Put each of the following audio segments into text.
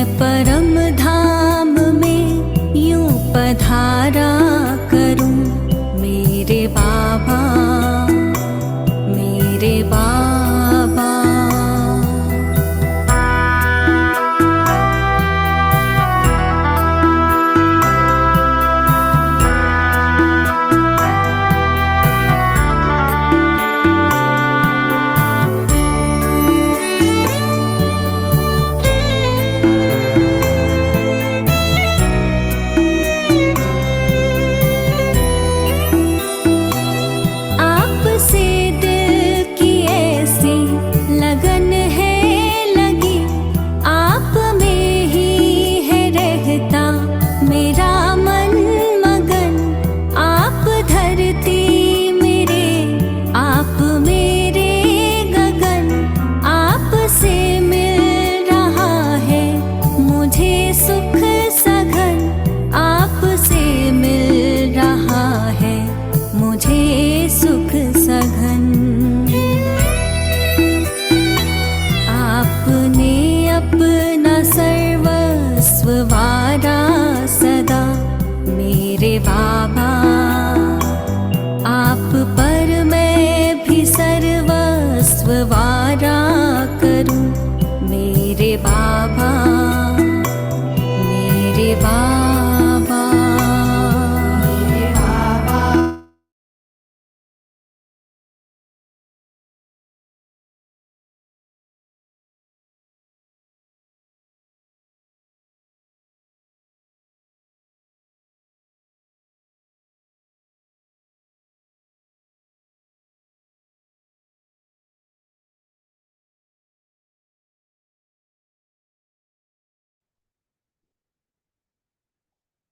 मैं परम धाम में यूं पधारा करूं, मेरे बाबा, मेरे बाबा। आपसे दिल की ऐसी लगन है लगी, आप में ही है रहता मेरा मन मगन। आप धरती मेरे, आप मेरे गगन, आपसे मिल रहा है मुझे सुख सघन, आपसे मिल रहा है मुझे सुख सघन। आपने अपना सर्वस्व वारा सदा, मेरे बाबा। आप पर मैं भी सर्वस्व वारा करूं, मेरे बाबा, मेरे बाबा।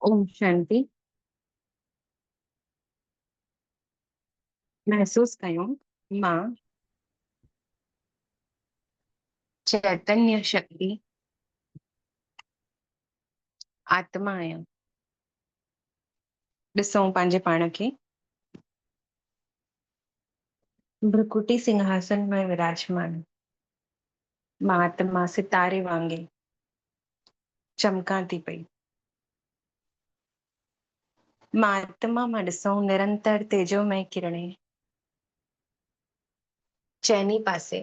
ओम शांति। महसूस कयो मां चैतन्य शक्ति आत्मा आहियां। ॾिसूं पंहिंजे पाण खे भ्रकुटी सिंहासन में विराजमान। मां आत्मा सितारे वांगे चमकां थी पई। मां आत्मा मां ॾिसूं निरंतर तेजोमय किरणें चइनी पासे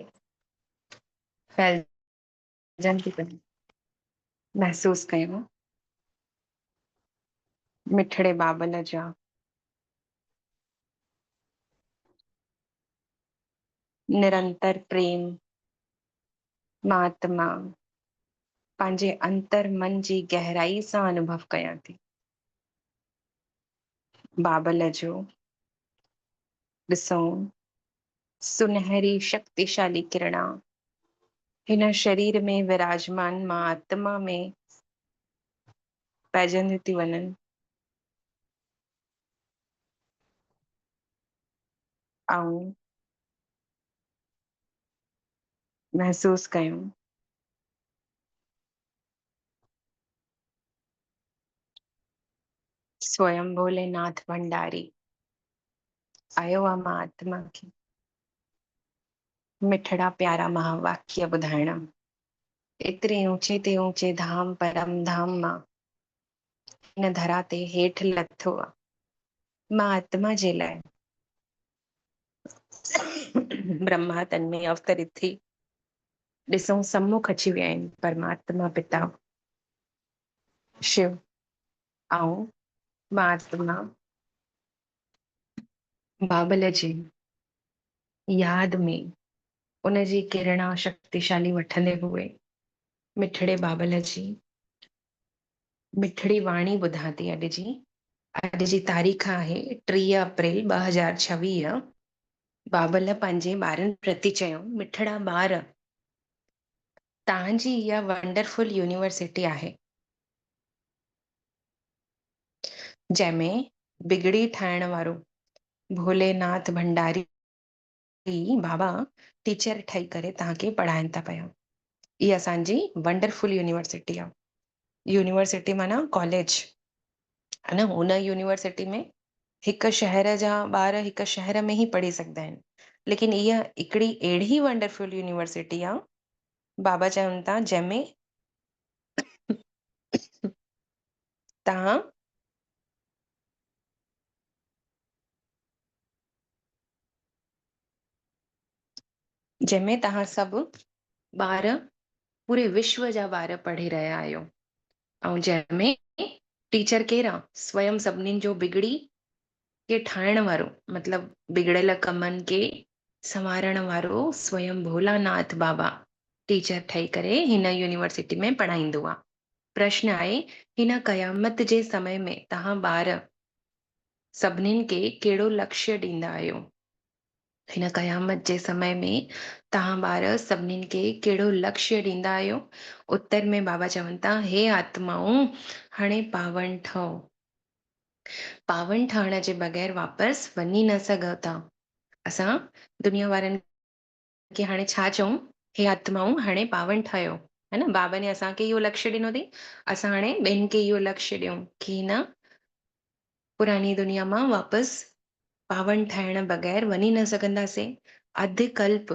फैलजनि थी पई। महसूस कयो मिठड़े बाबल जा निरंतर प्रेम। मां आत्मा पंहिंजे अंतर मन जी गहराई सां अनुभव कयां थी। बाबल जो ॾिसूं सुनहरी शक्तिशाली किरणा हिन शरीर में विराजमान मां आत्मा में पइजंदी थी वञनि। ऐं महसूस कयूं स्वयं भोलेनाथ भंडारी आयो आहे मां आत्मा खे मिठड़ा प्यारा महावाक्य ॿुधाइण। एतिरे ऊंचे ते ऊंचे धाम परम धाम मां हिन धरा ते हेठि लथो आहे मां आत्मा जे लाइ। ब्रह्मा तन में अवतरित थी ॾिसूं सम्मुख अची विया आहिनि परमात्मा पिता शिव। ऐं मां आत्मा बाबल जी याद में उनजी किरणा शक्तिशाली वठंदे हुए मिठड़े बाबल जी मिठड़ी वाणी ॿुधां थी। अॼु जी तारीख़ आहे 30 अप्रैल 2026। बाबल पंहिंजे ॿारनि प्रति चयो, मिठड़ा ॿार, तव्हांजी इहा वंडरफुल यूनिवर्सिटी आहे जंहिंमें बिगड़ी ठाहिण वारो भोलेनाथ भंडारी बाबा टीचर ठही करे तव्हांखे पढ़ाइनि था पिया। इहा असांजी वंडरफुल यूनिवर्सिटी आहे। यूनिवर्सिटी माना कॉलेज है न। हुन यूनिवर्सिटी में हिक शहर जा ॿार हिक शहर में ही पढ़ी सघंदा आहिनि, लेकिन इहा हिकिड़ी अहिड़ी वंडरफुल यूनिवर्सिटी आहे बाबा चवनि था जंहिंमें तव्हां जंहिंमें तव्हां सभु ॿार पूरे विश्व जा ॿार पढ़ी रहिया आहियो, ऐं जंहिंमें टीचर केरु आहे? स्वयं सभिनीनि जो बिगड़ी खे ठाहिण वारो, मतिलबु बिगड़ियल कमनि खे संवारण वारो स्वयं भोलानाथ बाबा टीचर ठही करे हिन यूनिवर्सिटी में पढ़ाईंदो आहे। प्रश्न आहे, हिन क़यामत जे समय में तव्हां ॿार सभिनीनि खे कहिड़ो लक्ष्य ॾींदा आहियो? हिन क़यामत जे समय में तव्हां ॿार सभिनीनि खे कहिड़ो लक्ष्य ॾींदा आहियो? उत्तर में बाबा चवनि था, हे आत्माऊं, हाणे पावन ठहो। पावन ठहण जे बग़ैर वापसि वञी न सघो था। असां दुनिया वारनि खे हाणे छा चऊं? हे आत्माऊं, हाणे पावन ठहियो। है न, बाबा ने असांखे इहो लक्ष्य ॾिनो अथई, असां हाणे ॿियनि खे इहो लक्ष्य ॾियूं की न पुरानी दुनिया मां वापसि पावन ठाहिण बग़ैर वञी न सघंदासीं। अधु कल्प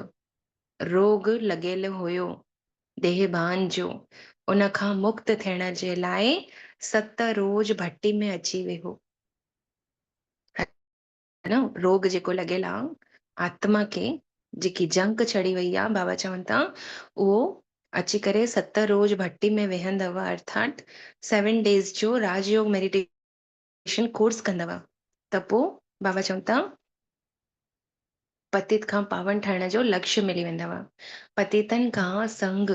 रोग लॻियल हुयो देहबान जो, उन खां मुक्त थियण जे लाइ 7 रोज भट्टी में अची वियो। है न, रोग जेको लॻियल आहे आत्मा खे, जेकी जंग चढ़ी वई आहे, बाबा चवनि था उहो अची करे 7 रोज भट्टी में वेहंदव, अर्थात 7 डेज़ जो राजयोग मेडिटेशन कोर्स कंदव, त पोइ बाबा चवनि था पतित खां पावन ठहिण जो लक्ष्य मिली वेंदव। पतितनि खां संग,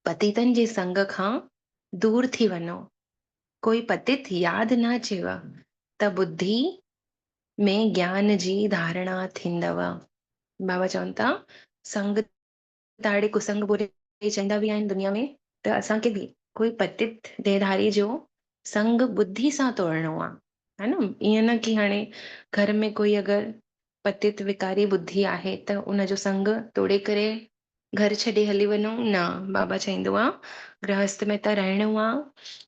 पतितनि जे संग खां दूर थी वञो। कोई पतित यादि न अचेव त बुद्धि में ज्ञान जी धारणा थींदव। बाबा चवनि था संग ताड़े कुसंग बुरे चवंदा बि आहिनि दुनिया में, त असांखे बि कोई पतित देहधारी जो संग बुद्धि सां तोड़णो आहे। है न, ईअं न की हाणे घर में कोई अगरि पतित विकारी बुद्धि आहे त उनजो संग तोड़े करे घर छॾे हली वञूं, न। बाबा चवंदो आहे गृहस्थ में त रहणो आहे,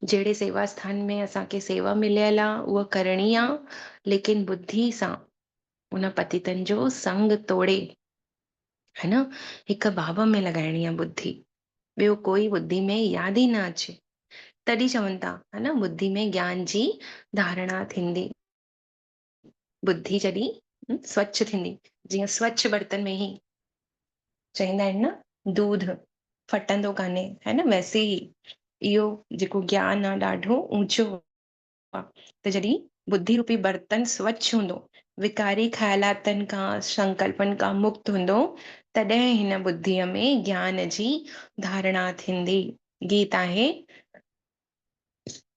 जहिड़े सेवा स्थान में असांखे सेवा मिलियल आहे उहा करणी आहे, लेकिन बुद्धि सां उन पतितनि जो संग तोड़े, है न, हिकु बाब में लॻाइणी आहे बुद्धि, ॿियो कोई बुद्धि में यादि ई न अचे। तॾहिं चवनि था, है न, बुद्धि में ज्ञान जी धारणा थींदी। बुद्धि जॾहिं स्वच्छ थींदी, जीअं स्वच्छ बर्तन में ही चवंदा आहिनि न दूध फटंदो कान्हे, है न, वैसे ई इहो जेको ज्ञान आहे ॾाढो ऊंचो आहे। त जॾहिं बुद्धि रूपी बर्तन स्वच्छ हूंदो, विकारी ख़्यालातनि खां संकल्पनि खां मुक्त हूंदो, तॾहिं हिन बुद्धीअ में ज्ञान जी धारणा थींदी। गीत आहे,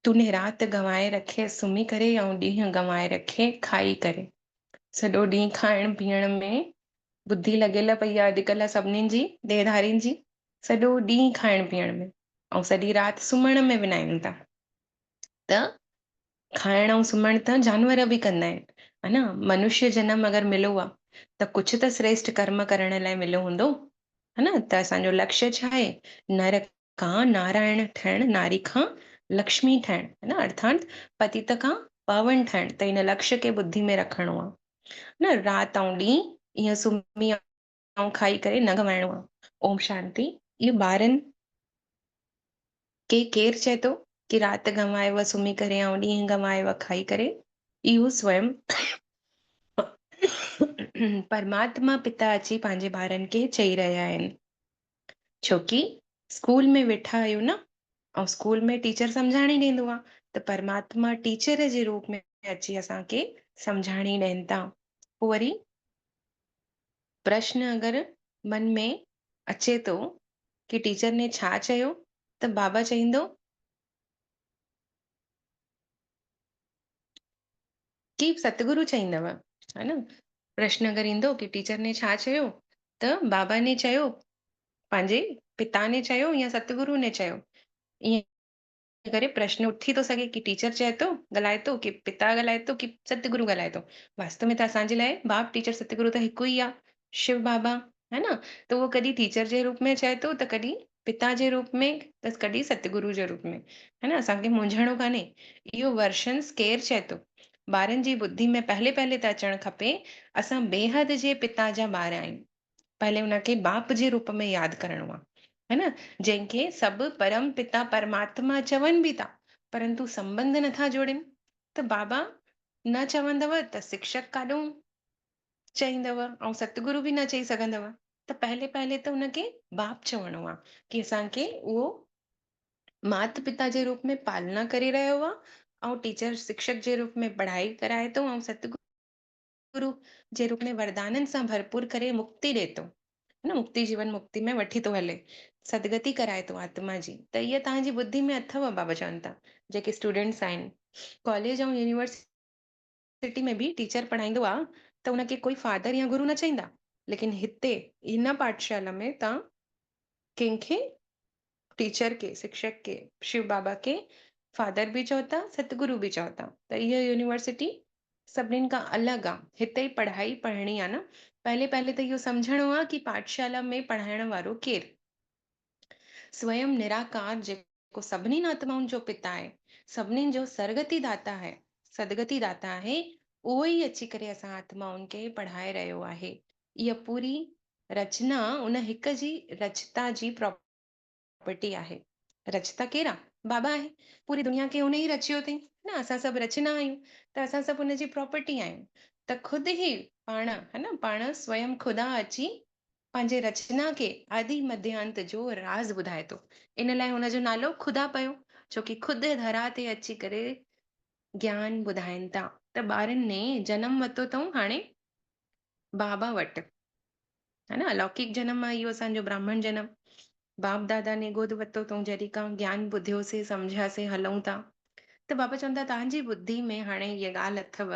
तूने राति गंवाए रखे सुम्ही करे, ऐं ॾींहुं गंवाए रखे खाई करे। सॼो ॾींहुं खाइण पीअण में बुद्धि लॻियल पई आहे अॼुकल्ह सभिनीनि जी, देहधारियुनि जी, सॼो ॾींहुं खाइण पीअण में, ऐं सॼी राति सुम्हण में विञाइनि था। त खाइण ऐं सुम्हण त जानवर बि कंदा आहिनि, है न। मनुष्य जनम अगरि मिलियो आहे त कुझु त श्रेष्ठ कर्म करण लाइ मिलियो हूंदो, है न। त असांजो लक्ष्य छा आहे? नर खां नारायण ठहिण, नारी खां लक्ष्मी ठहिण, है न, अर्थात पतित खां पावन ठहिण। त हिन लक्ष्य खे बुद्धि में रखिणो आहे, न। राति ऐं ॾींहुं ईअं सुम्ही ऐं खाई करे न गवाइणो आहे। ओम शांति। इहो ॿारनि के केरु चए थो कि राति गंवायव सुम्ही करे ऐं ॾींहुं गंवायव खाई करे? इहो स्वयं परमात्मा पिता अची पंहिंजे ॿारनि खे चई रहिया आहिनि, छोकी स्कूल में वेठा आहियूं न, ऐं स्कूल में टीचर सम्झाणी ॾींदो आहे, त परमात्मा टीचर जे रूप में अची असांखे सम्झाणी ॾियनि था। पोइ वरी प्रश्न अगरि मन में अचे थो कि टीचर ने छा चयो, त बाबा चईंदो कि सतगुरु चईंदव, है न। प्रश्न अगरि ईंदो कि टीचर ने छा चयो, त बाबा ने चयो, पंहिंजे पिता ने चयो या सतगुरु ने चयो। ईअं करे प्रश्न उथी थो सघे कि टीचर चए थो ॻाल्हाए थो, कि पिता ॻाल्हाए थो, कि सतगुरु ॻाल्हाए थो। वास्तव में त असांजे लाइ बाप टीचर सतगुरु त हिकु ई आहे, शिव बाबा, है न। त उहो कॾहिं टीचर जे रूप में चए थो, त कॾहिं पिता जे रूप में, त कॾहिं सतगुरु जे रूप में, है न। असांखे मुंझणो कान्हे, इहो वर्षन्स केरु चए थो। ॿारनि जी बुद्धि में पहले पहले त अचणु खपे असां बेहद जे पिता जा ॿार आहियूं, पहले हुनखे बाप जे रूप में यादि करिणो आहे। है न, जंहिंखे सभु परम पिता परमात्मा चवनि बि था, परंतु संबंध नथा जोड़नि। त बाबा न चवंदव त शिक्षक काॾों चईंदव, ऐं सतगुरु बि न चई सघंदव। त पहले पहले त हुनखे बाप चवणो आहे कि असांखे उहो माता पिता जे रूप में पालना करे रहियो आहे, ऐं टीचर शिक्षक जे रूप में पढ़ाई कराए थो, ऐं सतगुरु जे रूप में वरदाननि सां भरपूर करे मुक्ति ॾे थो, है न, मुक्ति जीवन मुक्ति में वठी थो हले, सदगति कराए थो आत्मा जी। त इहा तव्हांजी बुद्धि में अथव, बाबा चवनि था। जेके स्टूडेंट्स आहिनि कॉलेज ऐं यूनिवर्सिटी में बि टीचर पढ़ाईंदो आहे त उनखे कोई फादर या गुरु न चईंदा, लेकिन हिते हिन पाठशाला में तव्हां कंहिंखे, टीचर के, शिक्षक के, शिव बाबा के फादर बि चओ था, सतगुरु बि चओ था। त इहा यूनिवर्सिटी सभिनीनि खां अलॻि आहे। हिते पढ़ाई पढ़णी आहे न, पहले पहले त इहो सम्झणो आहे कि पाठशाला में पढ़ाइण वारो केरु, स्वयं निराकार जेको सभिनीनि आत्माउनि जो पिता आहे, सभिनीनि जो सरगति दाता आहे, सदगति दाता आहे, उहो ई अची करे असां आत्माउनि खे पढ़ाए रहियो आहे। इहा पूरी रचना उन हिक जी रचता जी प्रॉपर्टी आहे। रचता केरु आहे? बाबा आहे। पूरी दुनिया खे उन ई रचियो अथई न, असां सभु रचना आहियूं, त असां सभु उनजी प्रॉपर्टी आहियूं। त ख़ुदि ई पाण, है न, पाण स्वयं ख़ुदा अची पंहिंजे रचना खे आदि मध्य अंत जो राज़ ॿुधाए थो। इन लाइ हुनजो नालो ख़ुदा पियो, छोकी ख़ुदि धरा ते अची करे ज्ञान ॿुधाइनि था। त ॿारनि ने जनम वरितो अथऊं हाणे बाबा वटि, है न, अलौकिक जनम आहे इहो असांजो ब्राह्मण जनम। बाप दादा ने गोद वरितो अथऊं, जॾहिं खां ज्ञान ॿुधियोसीं, सम्झियासीं, हलूं था। त बाबा चवनि था तव्हांजी बुद्धि में हाणे इहा ॻाल्हि अथव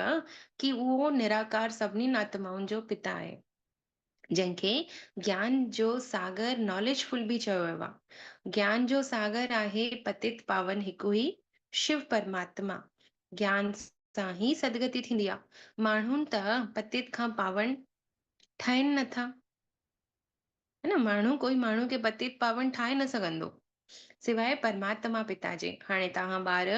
कि उहो निराकार सभिनीनि आत्माउनि जो पिता आहे, जंहिंखे ज्ञान जो सागर नॉलेजफुल बि चयो वियो आहे। ज्ञान जो सागर आहे पतित पावन हिकु ई शिव परमात्मा। ज्ञान सां ई सदगति थींदी आहे। माण्हुनि त पतित खां पावन ठाहिनि नथा, है न, माण्हू कोई माण्हू खे पतित पावन ठाहे न सघंदो सिवाय परमात्मा पिता जे। हाणे तव्हां ॿार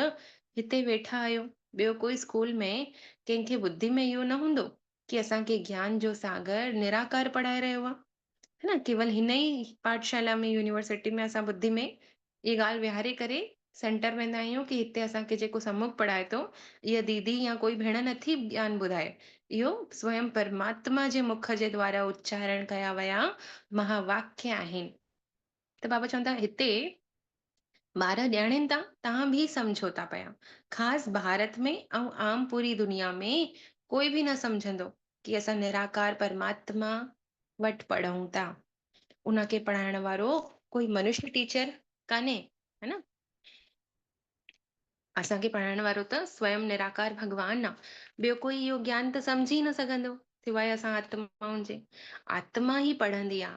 हिते वेठा आहियो, ॿियो कोई स्कूल में कंहिंखे बुद्धि में इहो न हूंदो कि असांखे ज्ञान जो सागर निराकार पढ़ाए रहियो आहे, है न। केवल हिन ई पाठशाला में, यूनिवर्सिटी में असां बुद्धि में इहा ॻाल्हि विहारे करे सेंटर वेंदा आहियूं कि हिते असांखे जेको सम्मुख पढ़ाए थो, इहा दीदी या कोई भेण नथी ज्ञान ॿुधाए, इहो स्वयं परमात्मा जे मुख जे द्वारा उच्चारण कया विया महावाक्य आहिनि। त बाबा चवनि था हिते ॿार ॼाणनि था, तव्हां बि सम्झो था पिया। ख़ासि भारत में ऐं आम पूरी दुनिया में कोई बि न सम्झंदो कि असां निराकार परमात्मा वटि पढ़ूं था। उनखे पढ़ाइण वारो कोई मनुष्य टीचर कान्हे, है न। असांखे पढ़ाइण वारो त स्वयं निराकार भॻवानु आहे। ॿियो कोई इहो ज्ञान त सम्झी न सघंदो सिवाय असां आत्माउनि जे। आत्मा ई पढ़ंदी आहे,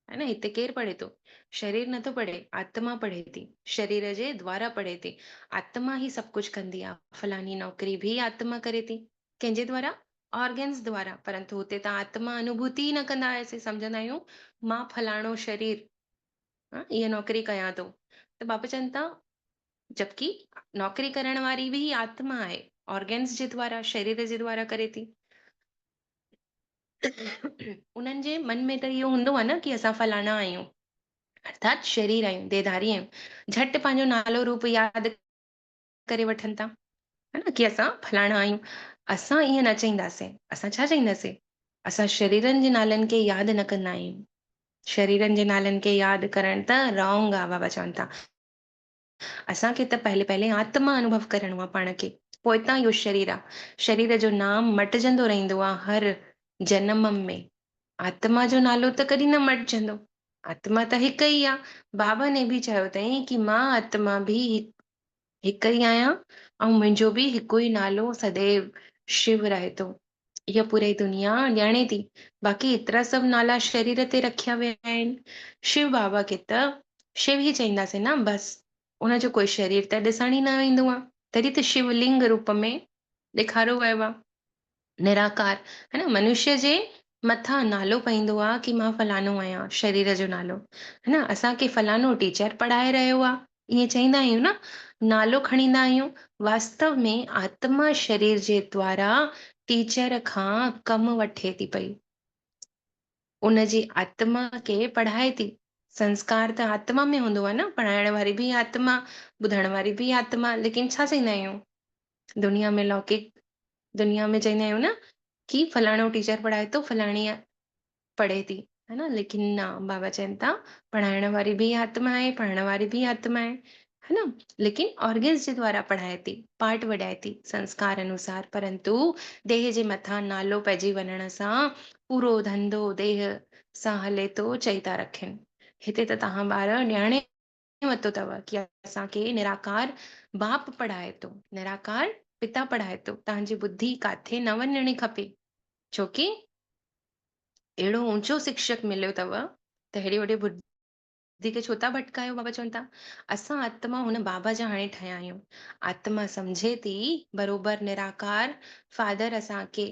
है न। हिते केरु पढ़े थो? शरीर नथो पढ़े, आत्मा पढ़े थी, शरीर जे द्वारा पढ़े थी। आत्मा ही सभु कुझु कंदी आहे। फलानी नौकरी भी आत्मा करे थी, कंहिंजे द्वारा? ऑर्गन्स द्वारा। परंतु हुते तव्हां आत्मा अनुभूति ई न कंदा आहियोसीं, सम्झंदा आहियूं मां फलाणो शरीर, इहा नौकरी कयां थो। त बाबा चवनि था जबकि नौकरी करण वारी भी आत्मा आहे, ऑर्गन्स जे द्वारा, शरीर जे द्वारा करे थी। उन्हनि जे मन में त इहो हूंदो आहे न कि असां फलाणा आहियूं, अर्थात शरीर आहियूं, देहधारी आहियूं। झटि पंहिंजो नालो रूप यादि करे वठनि था, है न, कि असां फलाणा आहियूं। असां ईअं न चईंदासीं। असां छा चईंदासीं? असां शरीरनि जे नालनि खे यादि न कंदा आहियूं। शरीरनि जे नालनि खे यादि करणु त रॉन्ग आहे, बाबा चवनि था। असांखे त पहले पहले आत्मा अनुभव करणो आहे पाण खे, पोइ हितां इहो शरीर आहे। शरीर जो नाम मटिजंदो रहंदो आहे हर जनम में। आत्मा जो नालो त कॾहिं न मटिजंदो। आत्मा त हिकु ई आहे। बाबा ने बि चयो अथई कि मां आत्मा बि हिकु ई आहियां ऐं मुंहिंजो बि हिकु ई नालो सदैव शिव रहे थो। इहा पूरी दुनिया ॼाणे थी। बाक़ी एतिरा सभु नाला शरीर ते रखिया विया आहिनि। शिव बाबा खे त शिव ई चईंदासीं न, बसि। उनजो कोई शरीर त ॾिसण ई न ईंदो आहे, तॾहिं त शिवलिंग रूप में ॾेखारियो वियो आहे, निराकार, है न। मनुष्य जे मथां नालो पईंदो आहे कि मां फलाणो आहियां, शरीर जो नालो, है न। असांखे फलाणो टीचर पढ़ाए रहियो आहे, ईअं चईंदा आहियूं न, नालो खणींदा आहियूं। वास्तव में आत्मा शरीर जे द्वारा टीचर खां कमु वठे थी पई, उनजी आत्मा खे पढ़ाए थी। संस्कार त आत्मा में हूंदो आहे न, पढ़ाइण वारी बि आत्मा, ॿुधण वारी बि आत्मा, लेकिन छा चईंदा आहियूं, दुनिया में लौकिक दुनिया में चईंदा आहियूं न कि फलाणो टीचर पढ़ाए थो, फलाणी पढ़े थी, है ना? लेकिन ना, बाबा चवनि था पढ़ाइण वारी भी आत्मा आहे, पढ़ण वारी भी आत्मा है ना? लेकिन ऑर्गन्स जे द्वारा पढ़ाए थी, पाठ वॼाए थी संस्कार अनुसार, परंतु देह जे मथां नालो पइजी वञण सां पूरो धंधो देह सां हले थो, चई था रखनि। हिते त तव्हां ॿार ॼाणे वरितो अथव कि असांखे निराकार बाप पढ़ाए थो, निराकार पिता पढ़ाए थो, तव्हांजी बुद्धि काथे न वञणी खपे, छोकी अहिड़ो ऊंचो शिक्षक मिलियो अथव त हेॾे होॾे बुधी खे छो था भटकायो, बाबा चवनि था। असां आत्मा हुन बाबा जा हाणे ठहिया आहियूं। आत्मा सम्झे थी बरोबर निराकार फादर असांखे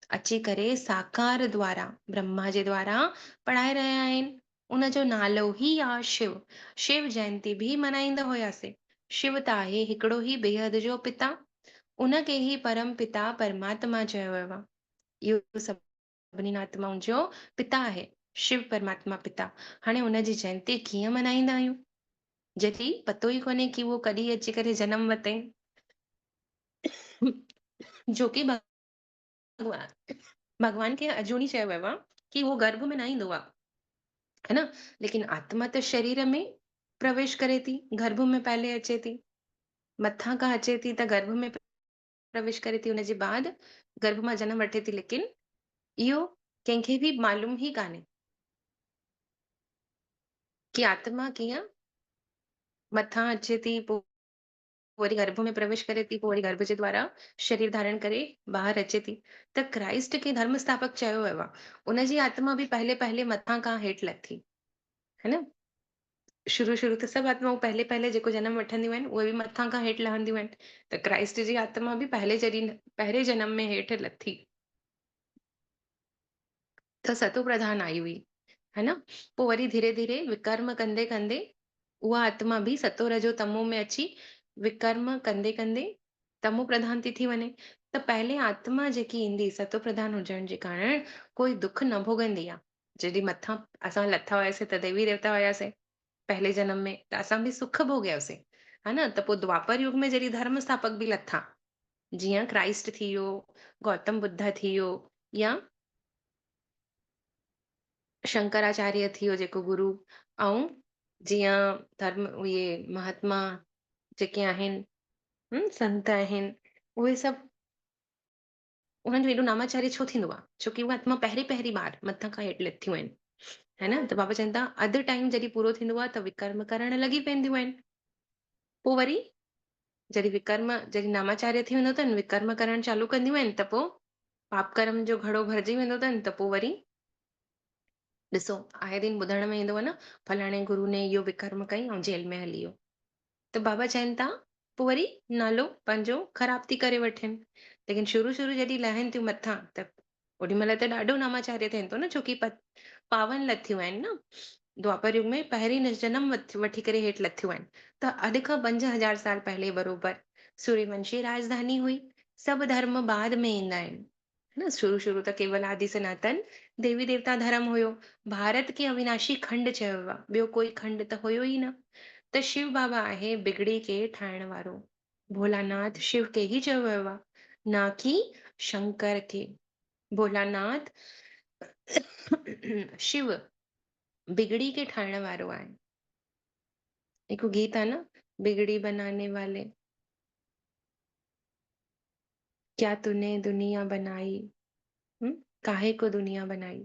अची करे साकार द्वारा ब्रह्मा जे द्वारा पढ़ाए रहिया आहिनि। उनजो नालो ई आहे शिव। शिव जयंती बि मल्हाईंदा हुआसीं। शिव त आहे हिकिड़ो ई बेहद जो पिता, उनखे ई परम पिता परमात्मा चयो वियो आहे। इहो सभिनी आत्माउनि जो पिता आहे, शिव परमात्मा पिता। हाणे हुनजी जयंती कीअं मल्हाईंदा आहियूं, जॾहिं पतो ई कोन्हे कि उहो कॾहिं अची करे जनम वरितई, जो कि भॻवान खे अजूणी चयो वियो आहे कि उहो गर्भ में न ईंदो आहे, है ना? लेकिन आत्मा त शरीर में प्रवेश करे थी, गर्भ में पहले अचे थी, मथां खां अचे थी त गर्भ में प्रवेश करे थी, हुनजे बाद गर्भ मां जनम वठे थी, लेकिन इहो कंहिंखे बि मालूम ई कान्हे कि आत्मा कीअं मथां अचे थी, पोइ वरी गर्भ में प्रवेश करे थी, पोइ वरी गर्भ जे द्वारा शरीर धारण करे ॿाहिरि अचे थी। त क्राइस्ट खे धर्म स्थापक चयो वियो आहे। उनजी आत्मा बि पहले पहले मथां खां हेठि लथी, है न? शुरू शुरू त सभु आत्माऊं पहले पहले जेको जनम वठंदियूं आहिनि उहे बि मथां खां हेठि लहंदियूं आहिनि। त क्राइस्ट जी आत्मा बि पहिरें जनम में हेठि लथी, त सतो प्रधान आई हुई, है ना? पोइ वरी धीरे धीरे विकर्म कंदे कंदे उहा आत्मा बि सतो रजो तमो में अची विकर्म कंदे कंदे तमो प्रधान थी वञे। त पहले आत्मा जेकी ईंदी सतो प्रधान हुजण जे कारण कोई दुख न भोगंदी आहे। जॾहिं मथां असां लथा हुआसीं त देवी देवता हुआसीं पहले जन्म में, त असां बि सुख भोॻियासीं, है न? त पोइ द्वापर युग में जॾहिं धर्म स्थापक बि लथा, जीअं क्राइस्ट थी वियो, गौतम बुद्ध थी वियो, या शंकराचार्य थी वियो जेको गुरु, ऐं जीअं धर्म उहे महात्मा जेके आहिनि, संत आहिनि, उहे सभु उन्हनि जो एॾो नामाचार्य छो थींदो आहे? छोकी उहे आत्मा पहिरीं पहिरीं बार मथां खां हेठि लथियूं आहिनि, है न? त बाबा चवनि था अधु टाइम जॾहिं पूरो थींदो आहे त विकर्म करणु लॻी पवंदियूं आहिनि। पोइ वरी जॾहिं नामाचार्य थी वेंदो अथनि, विकर्म करणु चालू कंदियूं आहिनि, त पोइ पाप कर्म जो घड़ो भरिजी वेंदो अथनि, त पोइ वरी ॾिसो आए दिन ॿुधण में ईंदो आहे न, फलाणे गुरू ने इहो विकर्म कई ऐं जेल में हली वियो। त बाबा चवनि था पोइ वरी नालो पंहिंजो ख़राब थी करे वठनि। लेकिन शुरू शुरू जॾहिं लहनि थियूं मथां, त ओॾी महिल त ॾाढो नामाचार्य थियनि थो न, छोकी पावन लथियूं आहिनि न। द्वापर युग में पहिरीं जनम वठी करे हेठि लथियूं आहिनि। त अॼु खां 5000 साल पहले बरोबर सूर्यवंशी राजधानी हुई। सभु धर्म बाद में ईंदा आहिनि, है न? शुरू शुरू त केवल आदि सनातन देवी देवता धर्म हुयो। भारत खे अविनाशी खंड चयो वियो आहे, ॿियो कोई खंड त हुयो ई न। त शिव बाबा आहे बिगड़ी खे ठाहिण वारो। भोलानाथ शिव खे ई चयो वियो आहे, ना कि शंकर खे। भोलानाथ शिव बिगड़ी खे ठाहिण वारो आहे। हिकु गीत आहे न, बिगड़ी बनाने वाले, क्या तूने दुनिया बनाई, काहे को दुनिया बनाई।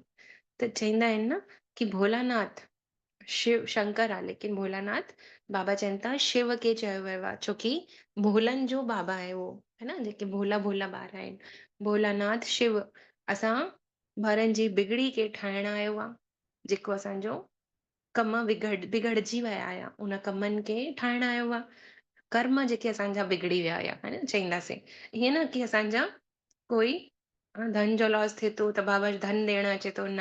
त चवंदा आहिनि न कि भोलानाथ शिव शंकर आहे, लेकिन भोलानाथ बाबा चवनि था शिव खे चयो वियो आहे, छोकी भोलनि जो बाबा आहे उहो, है न? जेके भोला भोला ॿार आहिनि, भोलानाथ शिव असां ॿारनि जी बिगड़ी खे ठाहिण आयो आहे। जेको असांजो कम बिगड़जी विया हुया, उन कमनि खे ठाहिण आयो आहे। कर्म जेके असांजा बिगड़ी विया हुया, है न, चईंदासीं। ईअं न कि असांजा कोई धन जो लॉस थिए थो त बाबा धन ॾियण अचे थो, न।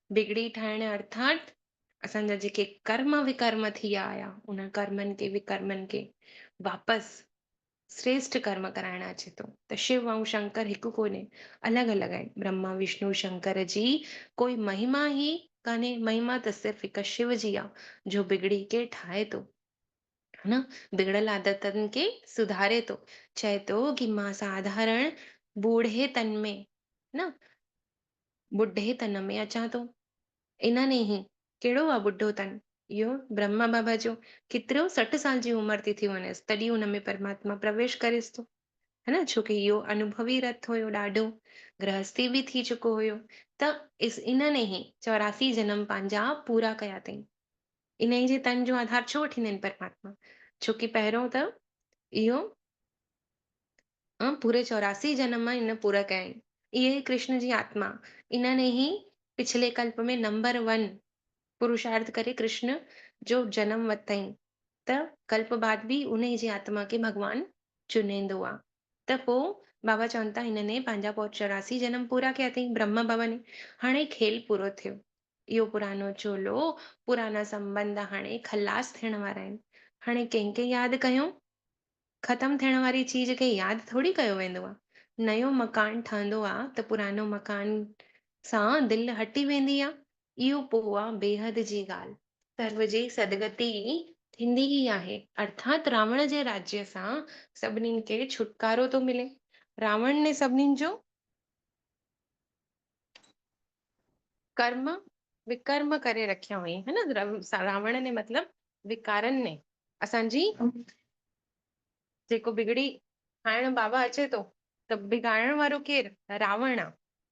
बिगड़ी ठाहिण अर्थात असांजा जेके कर्म विकर्म थी विया हुया, उन कर्मनि खे विकर्मनि खे वापसि श्रेष्ठ कर्म कराइण अचे थो। त शिव ऐं शंकर हिकु कोन्हे, अलॻि अलॻि आहिनि। ब्रह्मा विष्णु शंकर जी कोई महिमा ई कान्हे, महिमा त सिर्फ़ हिक शिव जी आ, जो बिगड़ी खे ठाहे थो। है न? बिगड़ल आदतनि खे सुधारे थो। चए थो कि मां साधारण बूढ़े तन में, न ॿुढे तन में अचां थो। इन ने ई कहिड़ो आहे ॿुढो तन? इहो ब्रह्मा बाबा जो। केतिरो 60 साल जी उमिरि थी वञेसि, तॾहिं हुन में परमात्मा प्रवेश करेसि थो। है न? छोकी इहो अनुभवी रथ हुयो ॾाढो, गृहस्थी बि थी चुको हुयो। त इन ने ई 84 जनम पंहिंजा पूरा कया अथईं। इन ई जे तन जो आधार छो वठींदा आहिनि परमात्मा? छोकी पहिरियों त इहो पूरे 84 जनम इन पूरा कया आहिनि। इहे कृष्ण जी आत्मा। इन ने ही पिछले कल्प में नंबर 1 पुरुषार्थ करे कृष्ण जो जनम वरितईं। त कल्प बाद बि उन जी आत्मा खे भॻवानु चुनींदो आहे। त पोइ बाबा चवनि था हिन पंहिंजा 84 जनम पूरा कया अथईं ब्रह्मा बाबा ने। हाणे खेल पूरो थियो। इहो पुरानो चोलो, पुराना संबंध हाणे खलास थियण वारा आहिनि। हाणे कंहिंखे यादि कयूं? ख़तम थियण वारी चीज खे यादि थोरी कयो वेंदो आहे। नयो मकान ठहंदो आहे त पुरानो मकान सां दिलि हटी वेंदी आहे। इहो पोइ आहे बेहद जी ॻाल्हि। सर्व जी सदगति थींदी ई आहे। अर्थात रावण जे राज्य सां सभिनीनि खे छुटकारो थो मिले। रावण ने सभिनीनि जो कर्म विकर्म करे रखिया हुई। है न? रावण ने मतलब विकारनि ने असांजी जेको बिगड़ी ठाहिण बाबा अचे थो, त बिगाड़ण वारो केरु? रावण आहे।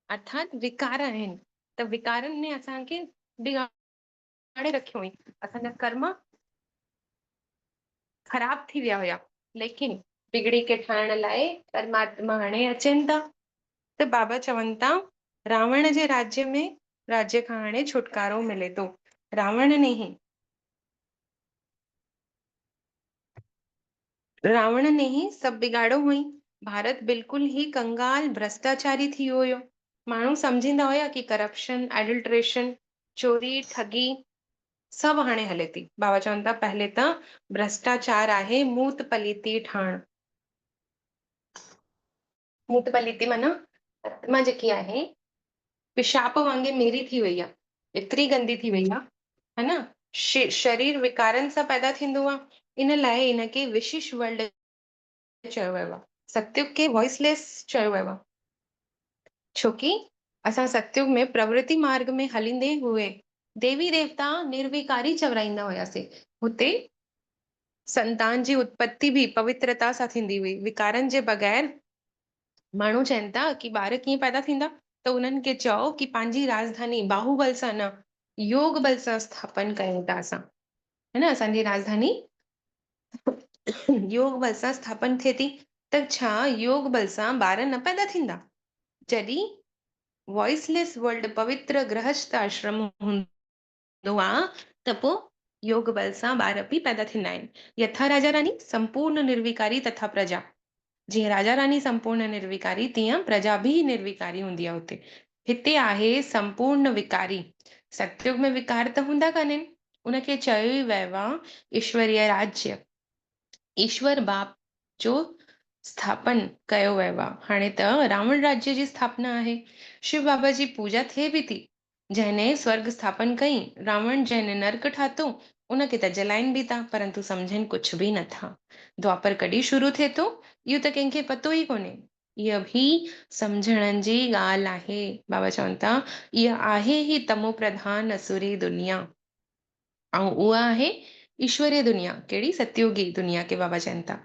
अर्थात विकार आहिनि। त विकारनि ने असांखे बिगाड़े रखियो हुई। असांजा कर्म ख़राब थी विया हुया। लेकिन बिगड़ी खे ठाहिण लाइ परमात्मा हाणे अचनि था। त बाबा चवनि था रावण जे राज्य खां हाणे छुटकारो मिले थो। रावण ने ई सभु बिगाड़ो हुई। भारत बिल्कुलु ई कंगाल भ्रष्टाचारी थी वियो हुयो। माण्हू सम्झींदा हुया कि करप्शन, एडल्ट्रेशन, चोरी, ठगी सभु हाणे हले थी। बाबा चवनि था पहले त भ्रष्टाचार आहे मूत पलीती ठाहिण। मूत पलीती माना आत्मा जेकी आहे पिशाप वांगुरु मेरी थी वई आहे, एतिरी गंदी थी वई आहे। है न? शरीर विकारनि सां पैदा थींदो आहे। इन लाइ इनखे विशिष वर्ल्ड चयो वियो आहे। सत्युग खे वॉइसलेस चयो वियो आहे। छोकी असां सत्युग में प्रवृत्ति मार्ग में हलींदे हुए देवी देवता निर्विकारी चवराईंदा हुआसीं। हुते संतान जी उत्पत्ति बि पवित्रता सां थींदी हुई। विकारनि जे बग़ैर माण्हू चवनि था कि ॿार कीअं पैदा थींदा? त उन्हनि खे चओ कि पंहिंजी राजधानी बाहुबल सां न, योग बल सां स्थापन कयूं था असां। है न? असांजी राजधानी योग बल सां स्थापन थिए थी। त छा योग बल सां ॿार न पैदा थींदा? जॾहिं वॉइसलेस वर्ल्ड पवित्र गृहस्थ आश्रम हूंदो आहे त पोइ योग बल सां ॿार बि पैदा थींदा आहिनि। यथा राजा रानी संपूर्ण निर्विकारी तथा प्रजा। जीअं राजा रानी संपूर्ण निर्विकारी, तीअं प्रजा बि निर्विकारी हूंदी आहे हुते। हिते आहे संपूर्ण विकारी। सतयुग में विकार त हूंदा कान्हनि। उनखे चयो ई वियो आहे ईश्वरीय राज्य। ईश्वर बाप जो स्थापन कयो वियो आहे। हाणे त रावण राज्य जी स्थापना आहे। शिव बाबा जी पूजा थिए बि थी। जंहिंने स्वर्ग स्थापन कई, रावण जंहिंने नर्क ठातो, उनखे त जलाइनि बि था, परंतु सम्झनि कुझु बि नथा। द्वापर कॾहिं शुरू थिए थो, इहो त कंहिंखे पतो ई कोन्हे। इहा बि सम्झण जी ॻाल्हि आहे। बाबा चवनि था इहा आहे ई तमो प्रधान असुरी दुनिया, ऐं उहा आहे ईश्वरीय दुनिया। कहिड़ी? सतयुगी दुनिया खे बाबा चवनि था।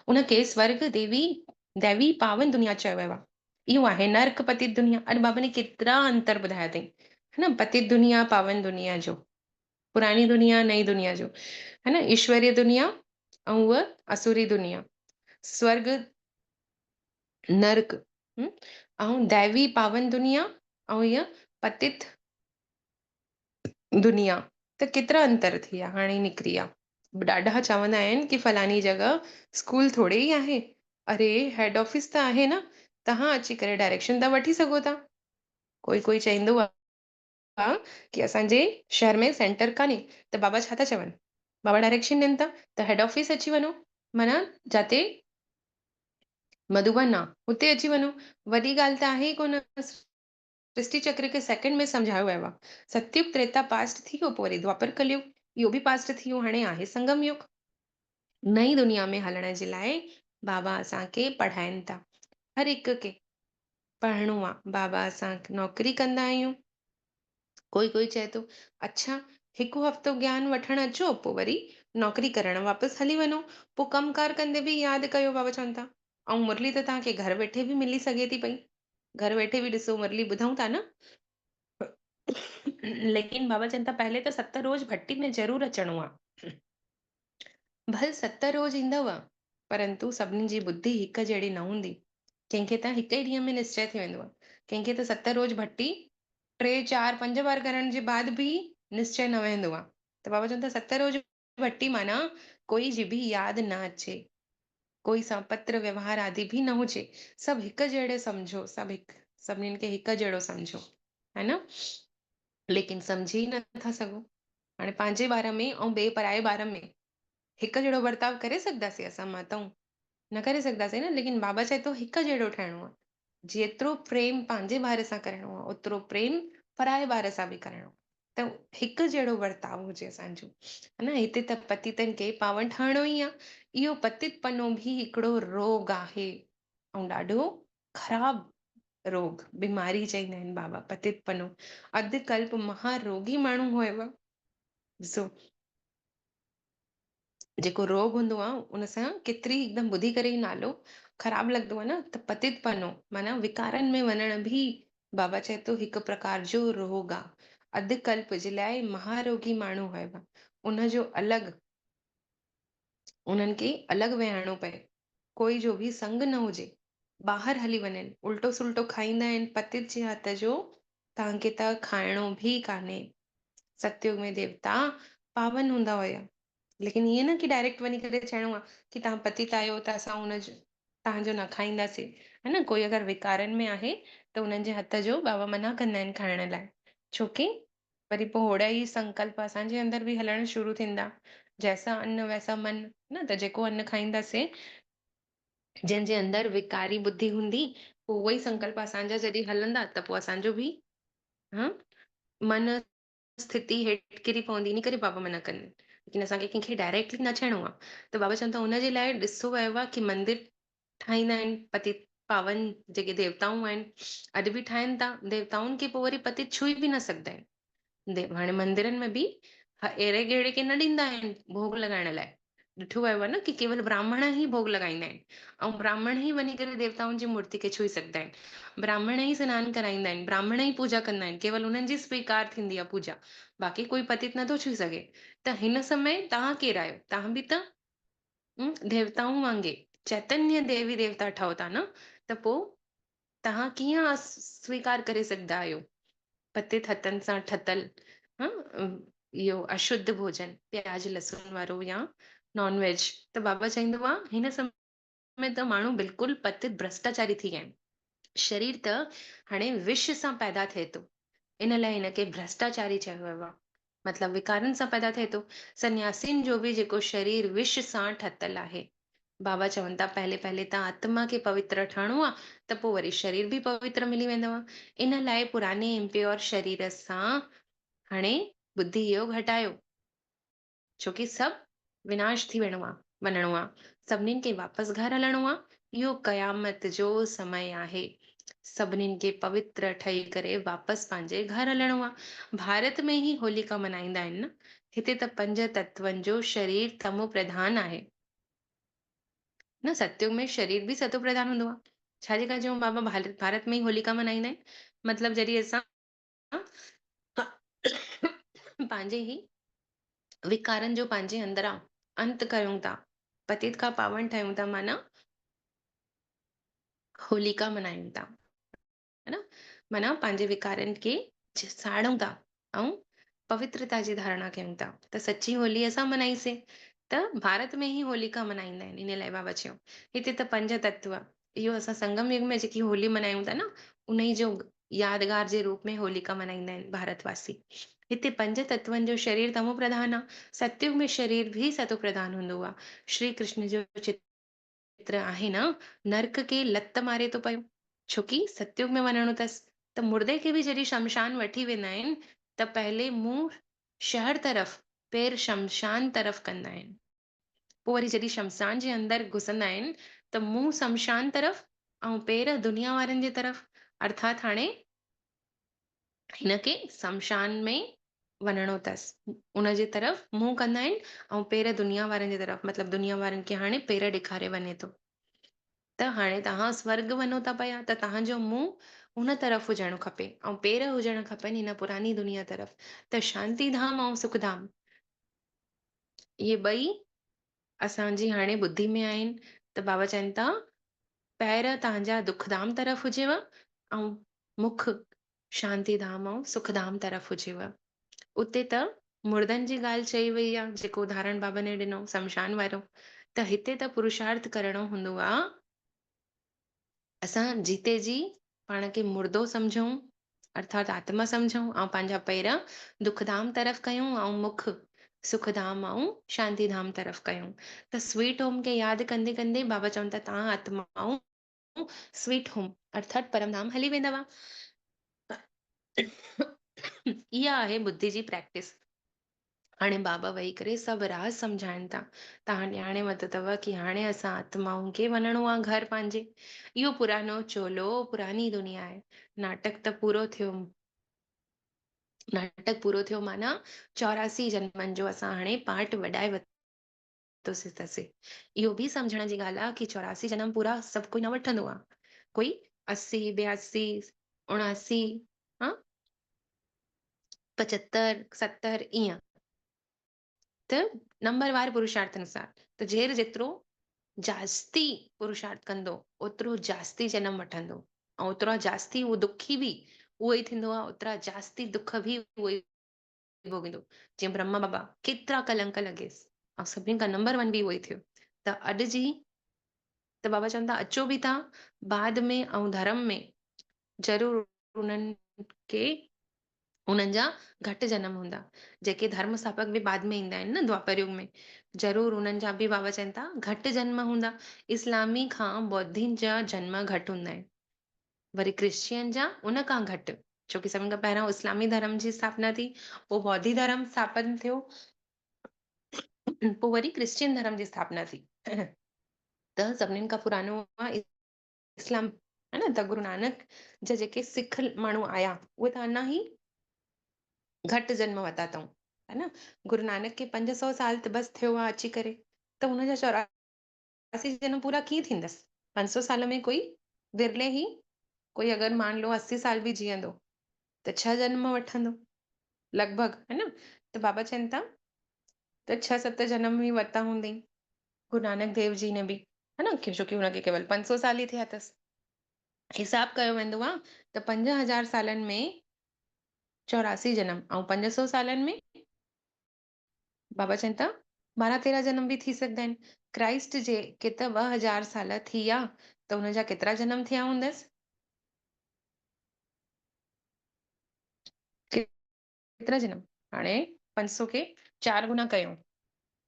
उनखे स्वर्ग दैवी पावन दुनिया चयो वियो आहे। इहो आहे नर्क पतित दुनिया। अॼु बाबा ने केतिरा अंतर ॿुधाया अथई। है न? पतित दुनिया, पावन दुनिया जो, पुरानी दुनिया, नई दुनिया जो। है न? ईश्वरीय दुनिया ऐं उहा असुरी दुनिया। स्वर्ग, नर्क ऐं दैवी पावन दुनिया ऐं इहा पतित दुनिया। त केतिरा अंतर थी विया, हाणे निकिरी विया। ॾाढा चवंदा आहिनि कि फलानी जॻह स्कूल थोरे ई आहे। अरे हेड ऑफिस त आहे न, तव्हां अची करे डायरेक्शन त वठी सघो था। कोई चईंदो आहे कि असांजे शहर में सेंटर कान्हे, त बाबा छा था चवनि? बाबा डायरेक्शन ॾियनि था त हेड ऑफिस अची वञो, माना जिते मधुबन आहे हुते अची वञो। वॾी ॻाल्हि त आहे ई कोन। सृष्टि चक्र खे सेकंड में सम्झायो वियो आहे। सतयुग त्रेता पास्ट थी वियो, पोइ वरी द्वापर कलयुग, इहो बि पास्ट थी वियो, हाणे आहे संगम युग। नई दुनिया में हलण जे लाइ बाबा असांखे पढ़ाइनि था। हर हिक खे पढ़णो आहे। बाबा असां नौकरी कंदा आहियूं। कोई चए थो अच्छा हिकु हफ़्तो ज्ञान वठण अचो, पोइ वरी नौकरी करण वापसि हली वञो, पोइ कमकार कंदे बि यादि कयो, बाबा चवनि था। ऐं मुरली त तव्हांखे घर वेठे बि मिली सघे थी पई। घर वेठे बि ॾिसो मुरली ॿुधूं था न। लेकिन बाबा चवनि था पहले त 7 रोज भट्टी में ज़रूर अचणो आहे। भल 7 रोज ईंदव, परंतु सभिनी जी बुद्धि हिक जहिड़ी न हूंदी। कंहिंखे त हिक ई ॾींहं में निश्चय थी वेंदो आहे, कंहिंखे त 7 रोज भट्टी 3 4 5 बार करण जे बाद भी निश्चय न वेंदो आहे। त बाबा चवनि था 7 रोज भट्टी माना कोई जी बि यादि न अचे, कोई सां पत्र व्यवहार आदि भी न हुजे, सभु हिक जहिड़े सम्झो, सभिनीनि खे हिक जहिड़ो सम्झो, है न। लेकिन सम्झी ही नथा सघो। हाणे पंहिंजे ॿार में ऐं ॿिए पराए ॿार में हिक जहिड़ो बर्ताव करे सघंदासीं असां माताऊं? न करे सघंदासीं न। लेकिन बाबा चए थो हिक जहिड़ो ठहिणो आहे। जेतिरो प्रेम पंहिंजे ॿार सां करिणो आहे, ओतिरो प्रेम पराए ॿार सां बि करिणो आहे। त हिक जहिड़ो बर्ताव हुजे असांजो, है न। हिते त पतितनि खे पावन ठहिणो ई आहे। इहो पतितपनो बि हिकिड़ो रोग आहे, ऐं ॾाढो ख़राब रोग, बीमारी चईंदा आहिनि बाबा, पतितपनो। अधकल्प महारोगी माण्हू हुयव, ॾिसो जेको रोग हूंदो आहे उन सां केतिरी हिकदमि ॿुधी करे ई नालो ख़राब लॻंदो आहे न। त पतितपनो माना विकारनि में वञण बि बाबा चए थो हिकु प्रकार जो रोग आहे। अधकल्प जे लाइ महारोगी माण्हू हुयव, उनजो अलॻि, उन्हनि खे अलॻि विहारणो पए, कोई जो बि संग न हुजे, ॿाहिरि हली वञनि, उल्टो सुल्टो खाईंदा आहिनि पतित जे हथ जो, तव्हांखे त खाइणो बि कान्हे। सतयुग में देवता पावन हूंदा हुया। लेकिन ईअं न कि डायरेक्ट वञी करे चइणो आहे कि तव्हां पतित आहियो त असां हुनजो तव्हांजो न खाईंदासीं, है न। कोई अगरि विकारनि में आहे त उन्हनि जे हथ जो बाबा मना कंदा आहिनि खाइण लाइ। छोकी वरी पोइ होड़ा ई संकल्प असांजे अंदर बि हलण शुरू थींदा, जैसा अन्न वैसा मन, न। त जेको अन्न खाईंदासीं, जंहिंजे अंदर विकारी बुद्धि हूंदी, पोइ उहे ई संकल्प असांजा जॾहिं हलंदा त पोइ असांजो बि हा मन स्थिति हेठि किरी पवंदी। इन करे बाबा मना कनि। लेकिन असांखे कंहिंखे डायरेक्टली न चइणो आहे। त बाबा चवनि था हुनजे लाइ ॾिसो वियो आहे कि मंदिर ठाहींदा आहिनि पतित पावन जेके देवताऊं आहिनि, अॼु बि ठाहिनि था। देवताउनि खे पोइ वरी पतित छुई बि न सघंदा आहिनि। हाणे मंदिरनि में बि अहिड़े गेड़े खे न ॾींदा आहिनि भोग लॻाइण लाइ। ॾिठो वियो आहे न कि केवल ब्राह्मण ई भोग लॻाईंदा आहिनि, ऐं ब्राह्मण ई वञी करे देवताउनि जी मूर्ति खे छुई सघंदा आहिनि। ब्राह्मण ई सनानु कराईंदा आहिनि, ब्राह्मण ई पूजा कंदा आहिनि, केवल उन्हनि जी स्वीकार थींदी आहे पूजा, बाक़ी कोई पतित नथो छुई सघे। त हिन समय तव्हां केरु आहियो? तव्हां बि त देवताऊं वांगुरु चैतन्य देवी देवता ठहो था न। त पोइ तव्हां कीअं स्वीकार करे सघंदा आहियो पतित हथनि सां ठतल इहो अशुद्ध भोजन, प्याज लहसुन वारो या नॉन वेज? त बाबा चईंदो आहे हिन समय त माण्हू बिल्कुलु पतित भ्रष्टाचारी थी विया आहिनि। शरीर त हाणे विष सां पैदा थिए थो, इन लाइ हिनखे भ्रष्टाचारी चयो वियो आहे। मतिलबु विकारनि सां पैदा थिए थो। सन्यासीन जो बि जेको शरीर विष सां ठतल आहे, बाबा चवनि था पहले पहले त आत्मा खे पवित्र ठहिणो आहे, त पोइ वरी शरीर बि पवित्र मिली वेंदव। इन लाइ पुराने इम्प्योर शरीर सां हाणे बुद्धि योग हटायो, छोकी सभु विनाश थी वञणो आहे। सभिनीनि खे वापसि घर हलणो आहे। इहो क़यामत जो समय आहे। सभिनीनि खे पवित्र ठही करे वापसि पंहिंजे घर हलणो आहे। भारत में ई होलिका मल्हाईंदा आहिनि न। हिते त 5 तत्वनि जो शरीर तमो प्रधान आहे न। सतयुग में शरीर बि सतो प्रधान हूंदो आहे। छाजे करे चऊं बाबा भारत में ई होलिका मल्हाईंदा आहिनि? मतिलबु जॾहिं असां पंहिंजे ई विकारनि जो पंहिंजे अंदरां अंत कयूं था, पतित खां पावन ठहियूं था, माना होलिका मल्हायूं था, है न। माना पंहिंजे विकारनि खे साड़ूं था ऐं पवित्रता जी धारणा कयूं था। त सची होली असां मल्हाईसीं। त भारत में ई होलिका मल्हाईंदा आहिनि। इन लाइ बाबा चयो हिते त 5 तत्व, इहो असां संगम युग में जेकी होली मल्हायूं था न, उन ई जो यादगार जे रूप में होलिका मल्हाईंदा आहिनि भारतवासी। हिते 5 तत्वनि जो शरीर तमो प्रधान आहे। सतयुग में शरीर भी सतो प्रधान हूंदो आहे। श्री कृष्ण जो चित्र आहे न, नर्क खे लत मारे थो पियो, छोकी सतयुग में वञणो अथसि। त मुर्दे खे बि जॾहिं शमशान वठी वेंदा आहिनि, त पहले मुंहुं शहर तरफ़, पेर शमशान तरफ़ कंदा आहिनि। पोइ वरी जॾहिं शमशान जे अंदरि घुसंदा आहिनि, त मुंहुं शमशान तरफ़ ऐं पेर दुनिया वारनि जे तरफ़। अर्थात हाणे हिन खे शमशान में वञिणो अथसि। उन जे तरफ़ मुंहुं कंदा आहिनि ऐं पेर दुनिया वारनि जे तरफ़, मतिलबु दुनिया वारनि खे हाणे पेर ॾेखारे वञे थो। त हाणे तव्हां स्वर्ग वञो था पिया, त तव्हांजो मुंहुं उन तरफ़ हुजणु खपे ऐं पेर हुजणु खपनि हिन पुरानी दुनिया तरफ़। त शांतिधाम ऐं सुखधाम, इहे ॿई असांजी हाणे ॿुधी में आहिनि। त बाबा चवनि था, पैर तव्हांजा दुखधाम तरफ़ हुजेव ऐं मुख शांतिधाम ऐं सुखधाम तरफ़ हुजेव। उते त मुर्दनि जी ॻाल्हि चई वई आहे, जेको उदाहरण बाबा ने ॾिनो शमशान वारो। त हिते त पुरुषार्थ करणो हूंदो आहे, असां जीते जी पाण खे मुर्दो सम्झूं, अर्थात आत्मा सम्झूं, ऐं पंहिंजा पेर दुखधाम तरफ़ कयूं ऐं मुख सुखधाम ऐं शांतिधाम तरफ़ कयूं। त स्वीट होम खे यादि कंदे कंदे बाबा चवनि था, तव्हां आत्माऊं स्वीट होम अर्थात परमधाम हली वेंदव। इहा आहे बुद्धि जी प्रैक्टिस। हाणे बाबा वेही करे सभु राज़ सम्झाइनि था। तव्हां ॼाणे वरितो अथव कि हाणे असां आत्माउनि खे वञिणो आहे घर पंहिंजे। इहो पुरानो चोलो, पुरानी दुनिया आहे। नाटक त पूरो थियो। नाटक पूरो थियो माना 84 जन्मनि जो असां हाणे पार्ट वॾाए वरितोसीं। इहो बि सम्झण जी ॻाल्हि आहे कि 84 जन्म पूरा सभु कोई न वठंदो आहे। कोई 80, 82, 79, हा 75, 70 ईअं। त नंबरवार पुरुषार्थ अनुसार, त जेतिरो जास्ती पुरुषार्थ कंदो, ओतिरो जास्ती जनम वठंदो, ऐं ओतिरो जास्ती उहो दुखी बि उहो ई थींदो आहे, ओतिरा जास्ती दुख बि उहो ई भोॻींदो। जीअं ब्रह्मा बाबा केतिरा कलंक लॻेसि, ऐं सभिनी खां नंबर 1 बि उहो ई थियो। त अॼु जी त बाबा चवनि था, अचो बि था बाद में ऐं धर्म में ज़रूरु उन्हनि खे उन्हनि जा घटि जनम हूंदा। जेके धर्म स्थापक बि बाद में ईंदा आहिनि न द्वापर युग में, ज़रूरु उन्हनि जा बि बाबा चवनि था घटि जन्म हूंदा। इस्लामी खां बौद्धिन जा जन्म घटि हूंदा आहिनि, वरी क्रिश्चियन जा उन खां घटि। छोकी सभिनि खां पहिरियों इस्लामी धर्म जी स्थापना थी, पोइ बौद्धी धर्म स्थापन थियो, पोइ वरी क्रिश्चियन धर्म जी स्थापना थी। त सभिनीनि खां पुरानो आहे इस्लाम, है न। त गुरु नानक जा जेके सिख माण्हू आया, उहे त अञा ई घटि जन्म वरिता अथऊं, है न। गुरु नानक खे 500 साल त बसि थियो आहे अची करे, त हुनजा 84 जन्म पूरा कीअं थींदसि। 500 साल में कोई विरले ई, कोई अगरि मान लो 80 साल बि जीअंदो त 6 जन्म वठंदो लॻभॻि, है न। त बाबा चवनि था त 6-7 जन्म ई वरिता हूंदई गुरु नानक देव जी ने बि, है न। छोकी हुनखे केवल 500 साल ई थिया अथसि। हिसाब कयो वेंदो आहे त 5000 सालनि में 84 जन्म ऐं 500 सालनि में बाबा चवनि था 12-13 जन्म बि थी सघंदा आहिनि। क्राइस्ट जे के त 2000 साल थी विया, त हुनजा केतिरा जन्म थिया हूंदसि, केतिरा जन्म। हाणे 500 खे 4 गुना कयूं,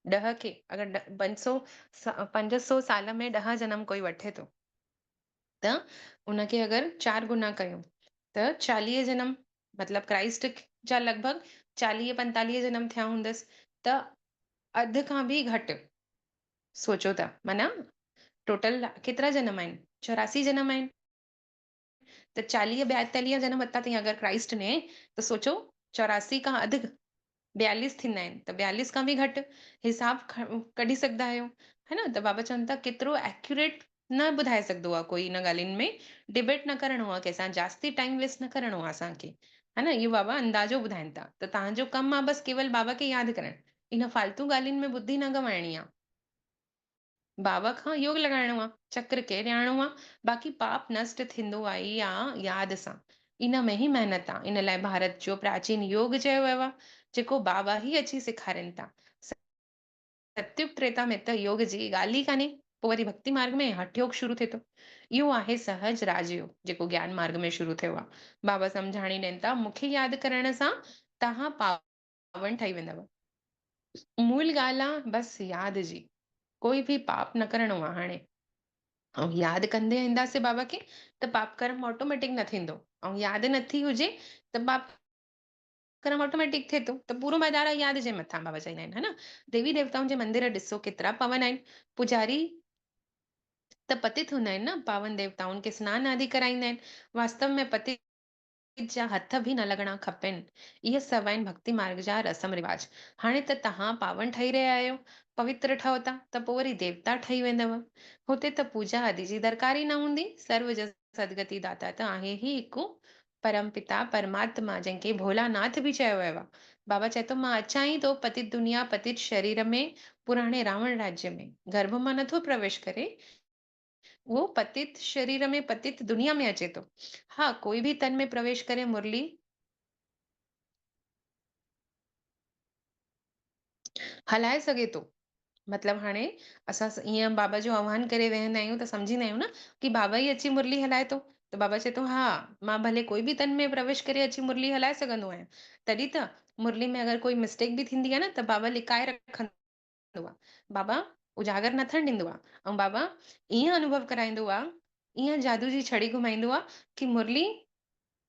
10 खे अगरि 500 साल में 10 जन्म कोई वठे थो, त उनखे अगरि 4 गुना कयूं त 40 जन्म, मतिलबु क्राइस्ट जा लॻभॻि 40-45 जन्म थिया हूंदसि। त अधु खां बि घटि सोचो था, माना टोटल केतिरा जन्म आहिनि, 84 जन्म आहिनि। त 40-42 जन्म वरिता अथई अगरि क्राइस्ट ने, त सोचो 84 खां अधु 42 थींदा आहिनि, त 42 खां बि घटि हिसाब कढी सघंदा आहियो, है न। त बाबा चवनि था केतिरो एक्यूरेट न ॿुधाए सघंदो आहे कोई इन ॻाल्हियुनि में। डिबेट न करिणो आहे कंहिंसां, जास्ती टाइम वेस्ट न करिणो आहे असांखे, है न। इहो बाबा अंदाज़ो ॿुधाइनि था। त तव्हांजो कमु आहे बसि केवल बाबा खे यादि करणु, इन फालतू ॻाल्हियुनि में बुद्धि न गवाइणी आहे। बाबा खां योग लॻाइणो आहे, चक्र खे ॾियारणो आहे, बाक़ी पाप नष्ट थींदो आहे या यादि सां। इन में ई महिनत आहे। इन लाइ भारत जो प्राचीन योग चयो वियो आहे, जेको बाबा ई अची सेखारनि था। सत्युग त्रेता में त योग जी ॻाल्हि ई कान्हे। पोइ वरी भक्ति मार्ग में हठ योग शुरू थिए थो। इहो आहे सहज राजयोग, जेको ज्ञान मार्ग में शुरू थियो आहे। बाबा सम्झाणी ॾियनि था, मूंखे यादि करण सां तव्हां पावन ठही वेंदव। मूल ॻाल्हि आहे बसि यादि जी, कोई बि पाप न करिणो आहे हाणे। ऐं यादि कंदे ईंदासीं बाबा खे त पाप कर्म ऑटोमेटिक न थींदो। ऐं यादि नथी हुजे त पाप कर्म ऑटोमेटिक थिए थो। त पूरो मैदान यादि जे मथां बाबा चईंदा आहिनि, है न। देवी देवताउनि जे मंदिर ॾिसो केतिरा पावन आहिनि। पुजारी त पतित हूंदा आहिनि न, पावन देवताउनि खे सनानु आदि कराईंदा आहिनि। वास्तव में पतित जा हथ बि न लॻणा खपनि। इहे सभु आहिनि भक्ति मार्ग जा रसम रिवाज। हाणे त तव्हां पावन ठही रहिया आहियो, पवित्र ठहो था, त पोइ वरी देवता ठही वेंदव। हुते त पूजा आदि जी दरकार ई न हूंदी। सर्व जग सदगति दाता त आहे ई हिकु परम पिता परमात्मा, जंहिंखे भोलानाथ बि चयो वियो आहे। बाबा चए थो मां अचां ई थो पतित दुनिया पतित शरीर में, पुराणे रावण राज्य में गर्भ मां नथो प्रवेश करे, वो पतित शरीर में पतित दुनिया में अचे थो। हाँ, कोई भी तन में प्रवेश करे मुरली हलाए सघे थो। मतलब हाणे असां ईअं बाबा जो आह्वान करे वेहंदा आहियूं त सम्झींदा आहियूं न कि बाबा ई अची मुरली हलाए थो। त बाबा चए थो हा, मां भले कोई बि तन में प्रवेश करे अची मुरली हलाए सघंदो आहियां। तॾहिं त मुरली में अगरि कोई मिस्टेक बि थींदी आहे न त बाबा लिकाए रखंदो आहे। बाबा उजागर न थियणु ॾींदो आहे। ऐं बाबा ईअं अनुभव कराईंदो आहे, ईअं जादू जी छड़ी घुमाईंदो आहे कि मुरली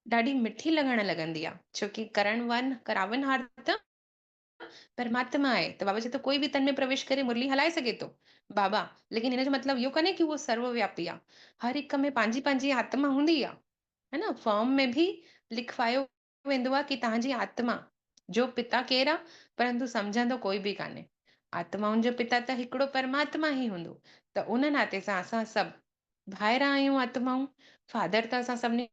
ॾाढी मिठी लॻण लॻंदी आहे। छोकी करावन हार त परमात्मा आहे। त बाबा चए थो कोई बि तन में प्रवेश करे मुरली हलाए सघे थो बाबा। लेकिन हिन जो मतिलबु इहो कान्हे कि उहो सर्वव्यापी आहे। हर हिक में पंहिंजी पंहिंजी आत्मा हूंदी आहे, है न। फॉर्म में बि लिखवायो वेंदो आहे कि तव्हांजी आत्मा जो पिता केरु आहे, परंतु सम्झंदो कोई बि कान्हे। आत्माउनि जो पिता त हिकिड़ो परमात्मा ई हूंदो। त उन नाते सां असां सभु भाइर आहियूं आत्माऊं। फादर त असां सभिनी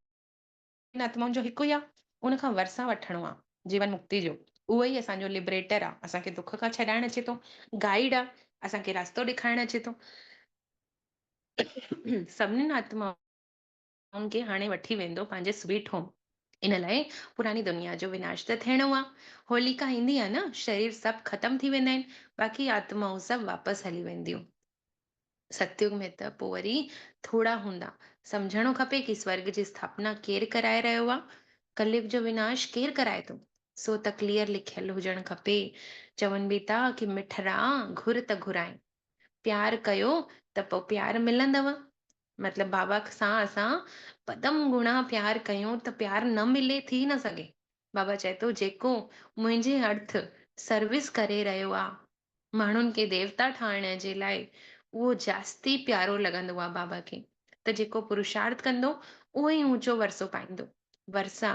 आत्माउनि जो हिकु ई आहे। उन खां वरसा वठिणो आहे जीवन मुक्ति जो। उहो ई असांजो लिबरेटर आहे। असांखे दुख खां छॾाइण अचे थो, गाइड आहे, असांखे रास्तो ॾेखारणु अचे थो। सभिनीनि आत्माउनि खे हाणे वठी वेंदो पंहिंजे स्वीट होम। इन लाइ पुरानी दुनिया जो विनाश त थियणो आहे। होलिका ईंदी आहे न, शरीर सभु ख़तम थी वेंदा आहिनि, बाक़ी आत्माऊं सभु वापसि हली वेंदियूं। सतयुग में त पोइ वरी थोड़ा हूंदा। सम्झणो खपे कि स्वर्ग जी स्थापना केरु कराए रहियो आहे, कलयुग जो विनाश केरु कराए थो, सो त क्लियर लिखियल हुजणु खपे। चवनि बि था कि मिठरा घुर त घुराए, प्यार कयो त पोइ प्यार मिलंदव। मतलब बाबा सां असां पदम गुणा प्यार कयूं त प्यार न मिले थी न सघे। बाबा चए थो जेको मुंहिंजे अर्थ सर्विस करे रहियो आहे माण्हुनि खे देवता ठाहिण जे लाइ, उहो जास्ती प्यारो लॻंदो आहे बाबा खे। त जेको पुरुषार्थ कंदो उहो ई ऊंचो वरसो पाईंदो। वरसा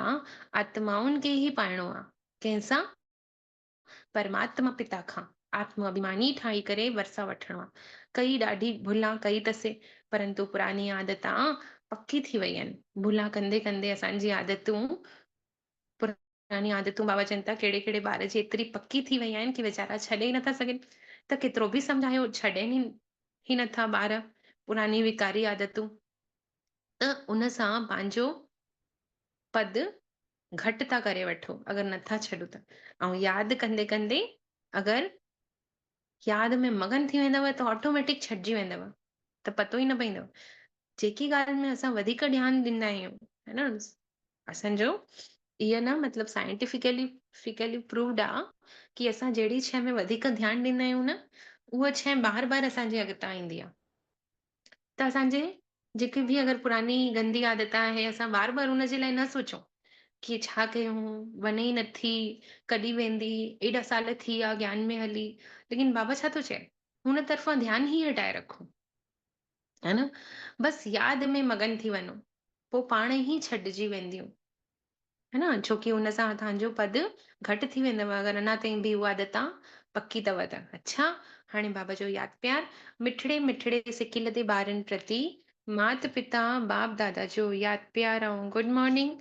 आत्माउनि खे ई पाइणो आहे। कंहिंसां? परमात्मा पिता खां आत्म अभिमानी ठाही करे वरसा वठिणो आहे। कई ॾाढी भुलां कई अथसे, परंतु पुरानी आदतां पक्की थी वई आहिनि। भुलां कंदे कंदे असांजी आदतूं पुरानी आदतूं बाबा चवनि था कहिड़े कहिड़े ॿार जी एतिरी पक्की थी वई आहिनि कि वीचारा छॾे ई नथा सघनि। त केतिरो बि सम्झायो छॾनि ई नथा ॿार पुरानी विकारी आदतूं। त उन सां पंहिंजो पद घटि था करे वठो अगरि नथा छॾो त। ऐं यादि कंदे कंदे अगरि यादि में मगन थी वेंदव त ऑटोमेटिक छॾिजी वेंदव, त पतो ई न पवंदव। जेकी ॻाल्हि में असां वधीक ध्यानु ॾींदा आहियूं, है न, असांजो इहा न मतलब साइंटिफिकली प्रूव्ड आहे कि असां जहिड़ी शइ में वधीक ध्यानु ॾींदा आहियूं न, उहा शइ बार बार असांजे अॻितां ईंदी आहे। त असांजे जेके बि अगरि पुरानी गंदी आदत आहे, असां बार बार हुन जे लाइ न सोचूं कि छा कयूं, वञे ई नथी, कॾहिं वेंदी, एॾा साल थी विया ज्ञान में हली। लेकिन बाबा छा थो चए, हुन तरफ़ां ध्यानु ई हटाए रखो, है न। बसि यादि में मगन थी वञो, पोइ पाण ई छॾिजी वेंदियूं, है न। छोकी हुन सां तव्हांजो पद घटि थी वेंदव अगरि अञा ताईं बि उहा आदतां पक्की अथव त। अच्छा, हाणे बाबा जो यादि प्यार मिठड़े मिठड़े सिकिल ते ॿारनि प्रति मात पिता बाप दादा जो यादि प्यार ऐं गुड मॉर्निंग।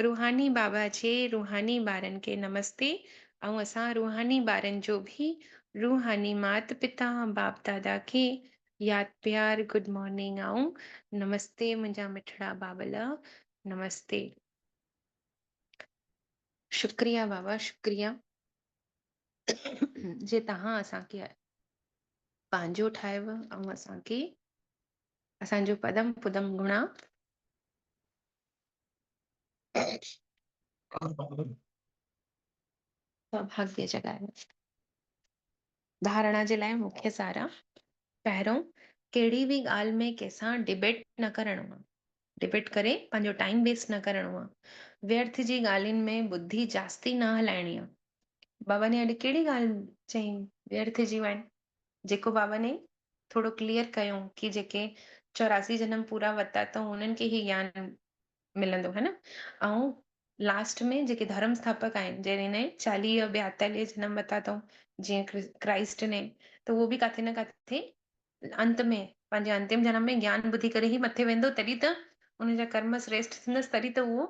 रूहानी बाबा जे रूहानी ॿारनि खे नमस्ते। ऐं असां रूहानी ॿारनि जो बि रूहानी मात पिता बाप दादा खे यादि प्यार गुड मॉर्निंग ऐं नमस्ते। मुंहिंजा मिठड़ा बाबल, नमस्ते। शुक्रिया बाबा, शुक्रिया जे तव्हां असांखे पंहिंजो ठाहियव ऐं असांखे असांजो पदम पुदम गुणा सौभाग्य जॻायो। धारणा जे लाइ मुख्य सारा। पहिरियों, कहिड़ी बि ॻाल्हि में कंहिंसां डिबेट न करणो आहे। डिबेट करे पंहिंजो टाइम वेस्ट न करणो आहे। व्यर्थ जी ॻाल्हियुनि में बुद्धि जास्ती न हलाइणी आहे। बाबा ने अॼु कहिड़ी ॻाल्हि चई व्यर्थ जी आहिनि, जेको बाबा ने थोरो क्लियर कयूं कि जेके 84 जन्म पूरा वरिता अथऊं उन्हनि खे ई ज्ञान मिलंदो है न। ऐं लास्ट में जेके धर्म स्थापक आहिनि जंहिं 40 42 जन्म वरिता अथऊं जीअं क्राइस्ट ने, त उहो बि काथे न काथे अंत में पंहिंजे अंतिम जन्म में ज्ञान ॿुधी करे ई मथे वेंदो, तॾहिं त उनजा कर्म श्रेष्ठ थींदसि, तॾहिं त उहो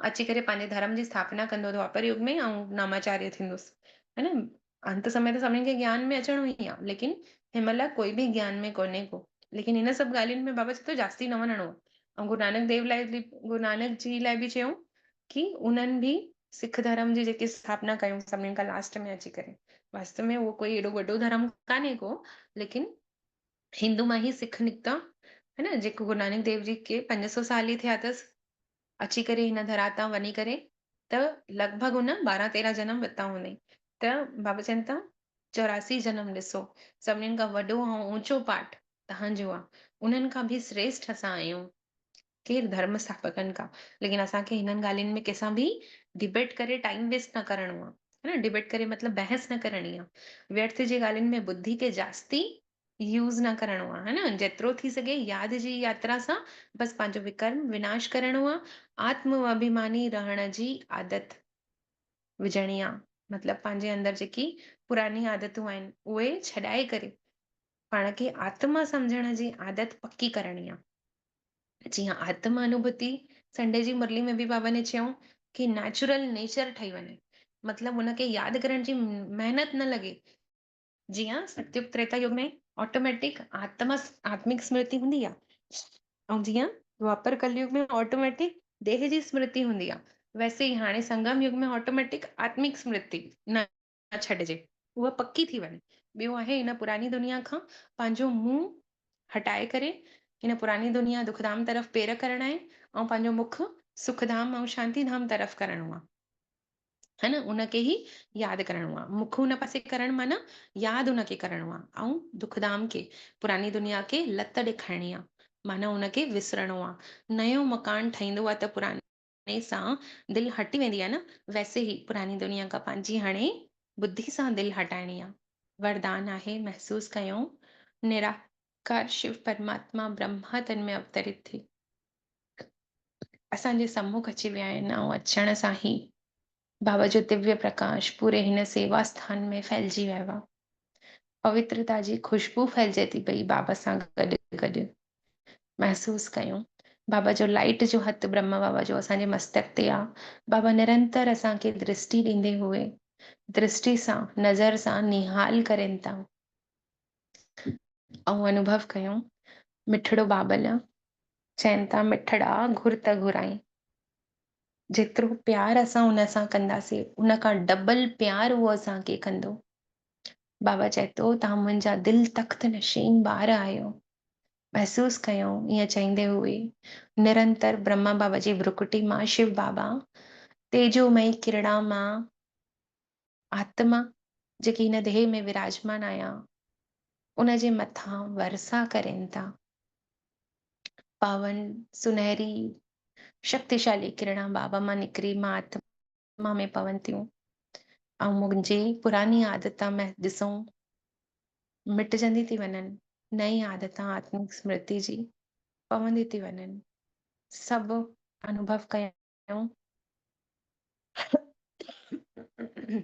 अची करे पंहिंजे धर्म जी स्थापना कंदो द्वापर युग में ऐं नामाचार्य थींदुसि, है न। अंत समय त सभिनीनि खे ज्ञान में अचणो ई आहे, लेकिन हिनमहिल कोई बि ज्ञान में कोन्हे को। लेकिन हिन सभु ॻाल्हियुनि में बाबा चए थो जास्ती न वञिणो आहे। ऐं गुरु नानक जी लाइ बि चयूं कि उन्हनि बि सिख धर्म जी जेकी स्थापना कयूं सभिनीनि खां लास्ट में अची करे। वास्तव में उहो कोई एॾो वॾो धर्म कान्हे को, लेकिन हिंदू मां ई सिख निकिता, है न। जेको गुरु नानक देव जी के 500 साल ई थिया अथसि अची करे हिन धरा तां वञी करे, त लॻभॻि हुन 12-13 जन्म वरिता हूंदई। त बाबा चवनि था 84 जन्म ॾिसो, सभिनीनि खां वॾो ऐं ऊचो पाठ तव्हांजो आहे। उन्हनि खां बि श्रेष्ठ असां आहियूं केरु धर्म स्थापकनि खां। लेकिन असांखे हिननि ॻाल्हियुनि में कंहिंसां बि डिबेट करे टाइम वेस्ट न करणो आहे, है न। डिबेट करे मतिलबु बहस न करणी आहे। व्यर्थ जी ॻाल्हियुनि में बुद्धि खे जास्ती यूज़ न करणो आहे, है न। जेतिरो थी सघे यादि जी यात्रा सां बसि पंहिंजो विकर्म विनाश करणो आहे। आत्म अभिमानी रहण जी आदत विझणी आहे। मतिलबु पंहिंजे अंदरि जेकी पुरानी आदतूं आहिनि उहे छॾाए करे पाण खे आत्मा सम्झण जी आदत पकी करणी आहे। जी हाँ, आत्मा अनुभूति संडे जी मुरली में बि बाबा ने चयूं कि नेचुरल नेचर ठही वञे, मतिलबु हुनखे यादि करण जी महिनत न लॻे। जीअं सतयुग त्रेता युग में ऑटोमेटिक आत्मिक स्मृति हूंदी आहे, ऐं जीअं द्वापर कलयुग में ऑटोमेटिक देह जी स्मृति हूंदी आहे, वैसे ई हाणे संगम युग में ऑटोमेटिक आत्मिक स्मृति न छॾिजे, उहा पक्की थी वञे। ॿियो आहे हिन पुरानी दुनिया खां पंहिंजो मुंहुं हटाए करे हिन पुरानी दुनिया दुखधाम तरफ़ पेर करणा आहिनि ऐं पंहिंजो मुख सुखधाम ऐं शांतिधाम तरफ़ करणो आहे, है न। उनखे ई यादि करणो आहे। मुख हुन पासे करणु माना यादि उनखे करणो आहे। ऐं दुखधाम खे पुरानी दुनिया खे लत ॾेखारणी आहे, माना उनखे विसरणो आहे। नयो मकान ठहींदो आहे त पुराने सां दिलि हटी वेंदी आहे न, वैसे ई पुरानी दुनिया खां पंहिंजी हाणे बुद्धि सां दिलि हटाइणी आहे। वरदान आहे महसूस कयूं निराकार शिव परमात्मा ब्रह्मा तन में अवतरित थी असांजे सम्मुख अची विया आहिनि ऐं अचण सां ई बाबा जो दिव्य प्रकाश पूरे हिन सेवा स्थान में फैलिजी वियो आहे। पवित्रता जी खुशबू फैलिजे थी पई बाबा सां गॾु गॾु। महसूस कयूं बाबा जो लाइट जो हथु ब्रह्मा बाबा जो असांजे मस्तक ते आहे। बाबा निरंतर असांखे दृष्टि ॾींदे हुए दृष्टि सां नज़र सां निहाल करनि था। ऐं अनुभव कयूं मिठड़ो बाबल चवनि था मिठड़ा घुर त घुराई। जेतिरो प्यार असां हुन सां कंदासीं उन खां डबल प्यार उहो असांखे कंदो। बाबा चए थो तव्हां मुंहिंजा दिलि तख़्त नशीन ॿार आहियो। महसूस कयूं ईअं चईंदे हुए निरंतर ब्रह्मा बाबा जी भ्रुकुटी मां शिव बाबा तेजोमय किरणा मां आत्मा जेकी हिन देह में विराजमान आया उन जे मथां वर्षा करनि था। पावन सुनहरी शक्तिशाली किरणा बाबा मां निकिरी मां आत्मा में पवनि थियूं ऐं मुंहिंजी पुरानी आदतां में ॾिसूं मिटजंदी थी वञनि। नई आदतां आत्मिक स्मृति जी पवंदी थी वञनि। सभु अनुभव कयूं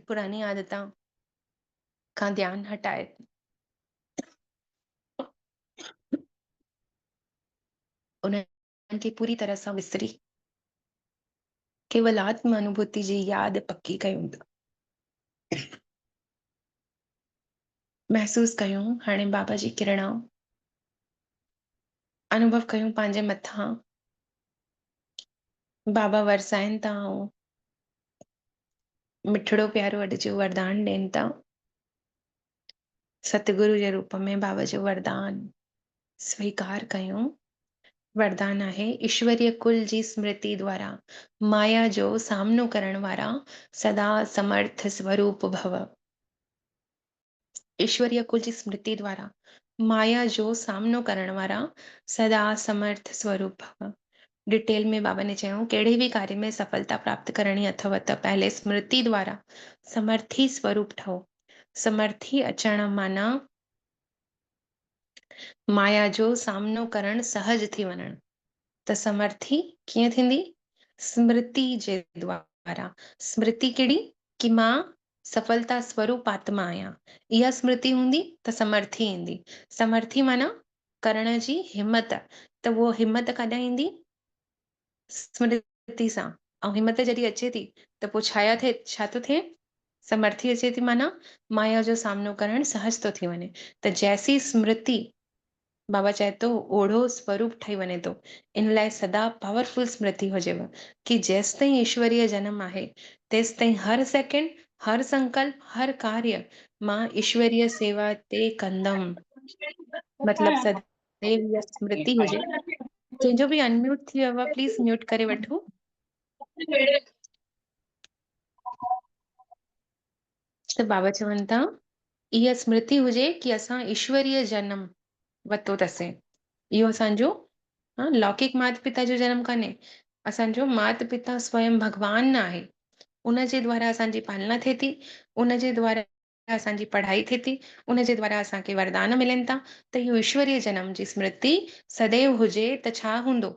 पुरानी आदतां खां ध्यानु हटाए उन्हनि खे पूरी तरह सां विसरी केवल आत्म अनुभूति जी यादि पकी कयूं था। महसूस कयूं हाणे बाबा जी किरणा अनुभव कयूं पंहिंजे मथां बाबा वरसाइनि था ऐं मिठड़ो प्यारो अॼु जो वरदान ॾियनि था। सतगुरु जे रूप में बाबा जो वरदान स्वीकार कयूं। वरदान आहे ईश्वरीय कुल जी स्मृति द्वारा माया जो सामनो करण वारा सदा समर्थ स्वरूप भव। ईश्वरीय कुल जी स्मृति द्वारा माया जो सामनो करण वारा सदा समर्थ स्वरूप भव। डिटेल में बाबा ने चयो कहिड़े बि कार्य में सफलता प्राप्त करणी अथव त पहले स्मृति द्वारा समर्थी स्वरूप ठहो। समर्थी अचण माना माया जो सामनो करण सहज थी वञण। त समर्थी कीअं थींदी? स्मृति जे द्वारा। स्मृति कहिड़ी? कि मां सफलता स्वरूप आत्मा आहियां। इहा स्मृति हूंदी त समर्थी ईंदी। समर्थी माना करण जी हिम्मत। त उहो हिम्मत कॾहिं ईंदी? स्मृति सां। ऐं हिम्मत जॾहिं अचे थी त पोइ छा थो थिए? समर्थी अचे थी माना माया जो सामनो करणु सहज थो थी वञे। त जैसी स्मृति बाबा चए थो ओढ़ो स्वरूप ठही वञे थो। इन लाइ सदा पावरफुल स्मृति हुजेव कि जेसि ताईं ईश्वरीय जनम आहे तेसि ताईं हर सेकेंड, हर संकल्प, हर कार्य मां ईश्वरीय सेवा ते कंदमि। मतलब सदैव इहा स्मृति हुजे। जंहिंजो बि अनम्यूट थी वियो आहे प्लीज म्यूट करे वठो। त बाबा चवनि था इहा स्मृति हुजे कि असां ईश्वरीय जनम वरितो अथसीं। इहो असांजो लौकिक माता पिता जो जनम कान्हे। असांजो माता पिता स्वयं भगवान न आहे। उनजे द्वारा असांजी पालना थिए थी। उनजे द्वारा असांजी पढ़ाई थिए थी। उनजे द्वारा असांखे वरदान मिलनि था। त इहो ईश्वरीय जनम जी स्मृति सदैव हुजे त छा हूंदो?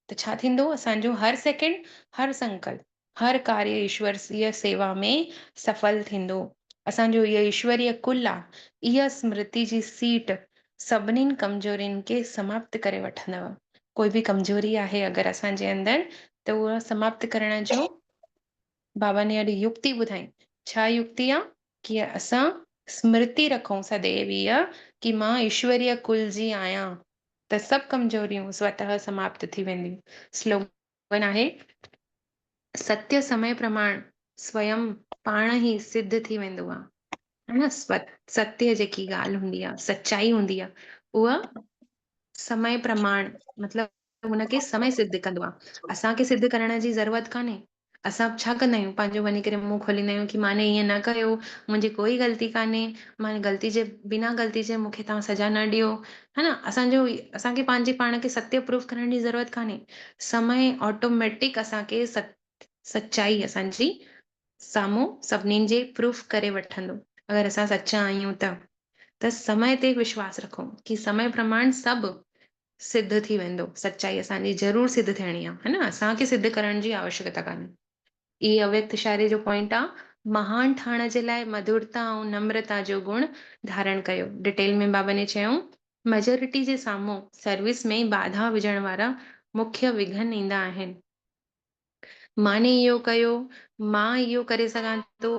त छा थींदो? असांजो हर सेकेंड, हर संकल्प, हर कार्य ईश्वरीय सेवा में सफल थींदो। असांजो इहो ईश्वरीय कुल आहे। इहा स्मृति जी सीट सभिनीनि कमज़ोरियुनि खे समाप्त करे वठंदव। कोई बि कमज़ोरी आहे अगरि असांजे अंदरि त उहा समाप्त करण जो बाबा ने अॼु युक्ति ॿुधाई। छा युक्ति आहे? कि असां स्मृति रखूं सदैव इहा कि मां ईश्वरीय कुल जी आहियां त सभु कमज़ोरियूं स्वतः समाप्त थी वेंदियूं। स्लोगन आहे सत्य समय प्रमाण स्वयं पाण ई सिद्ध थी वेंदो आहे। है न? सत्य जेकी ॻाल्हि हूंदी आहे, सच्चाई हूंदी आहे, उहा समय प्रमाण मतलब हुनखे समय सिद्ध कंदो आहे। असांखे सिद्ध करण जी ज़रूरत कान्हे। असां छा कंदा आहियूं? पंहिंजो वञी करे मुंहुं खोलींदा आहियूं कि माने ईअं न कयो, मुंहिंजी कोई ग़लती कान्हे, मां ग़लती जे बिना ग़लती जे मूंखे तव्हां सज़ा न ॾियो। है न? असांखे पंहिंजे पाण खे सत्य प्रूफ करण जी ज़रूरत कान्हे। समय ऑटोमेटिक असांखे सच्चाई असांजी साम्हूं सभिनीनि जे प्रूफ करे वठंदो अगरि असां सचा आहियूं त समय ते विश्वास रखो कि समय प्रमाण सभु सिद्ध थी वेंदो। सच्चाई असांजी ज़रूरु सिद्ध थियणी आहे। है न? असांखे सिद्ध करण जी आवश्यकता कान्हे। इहे अव्यक्त शायरी जो पॉइंट आहे। महान ठाहिण जे लाइ मधुरता ऐं नम्रता जो गुण धारण कयो। डिटेल में बाबा ने चयो मेजोरिटी जे साम्हूं सर्विस में बाधा विझण वारा मुख्य विघन ईंदा आहिनि। माने इहो कयो, मां इहो करे सघां थो,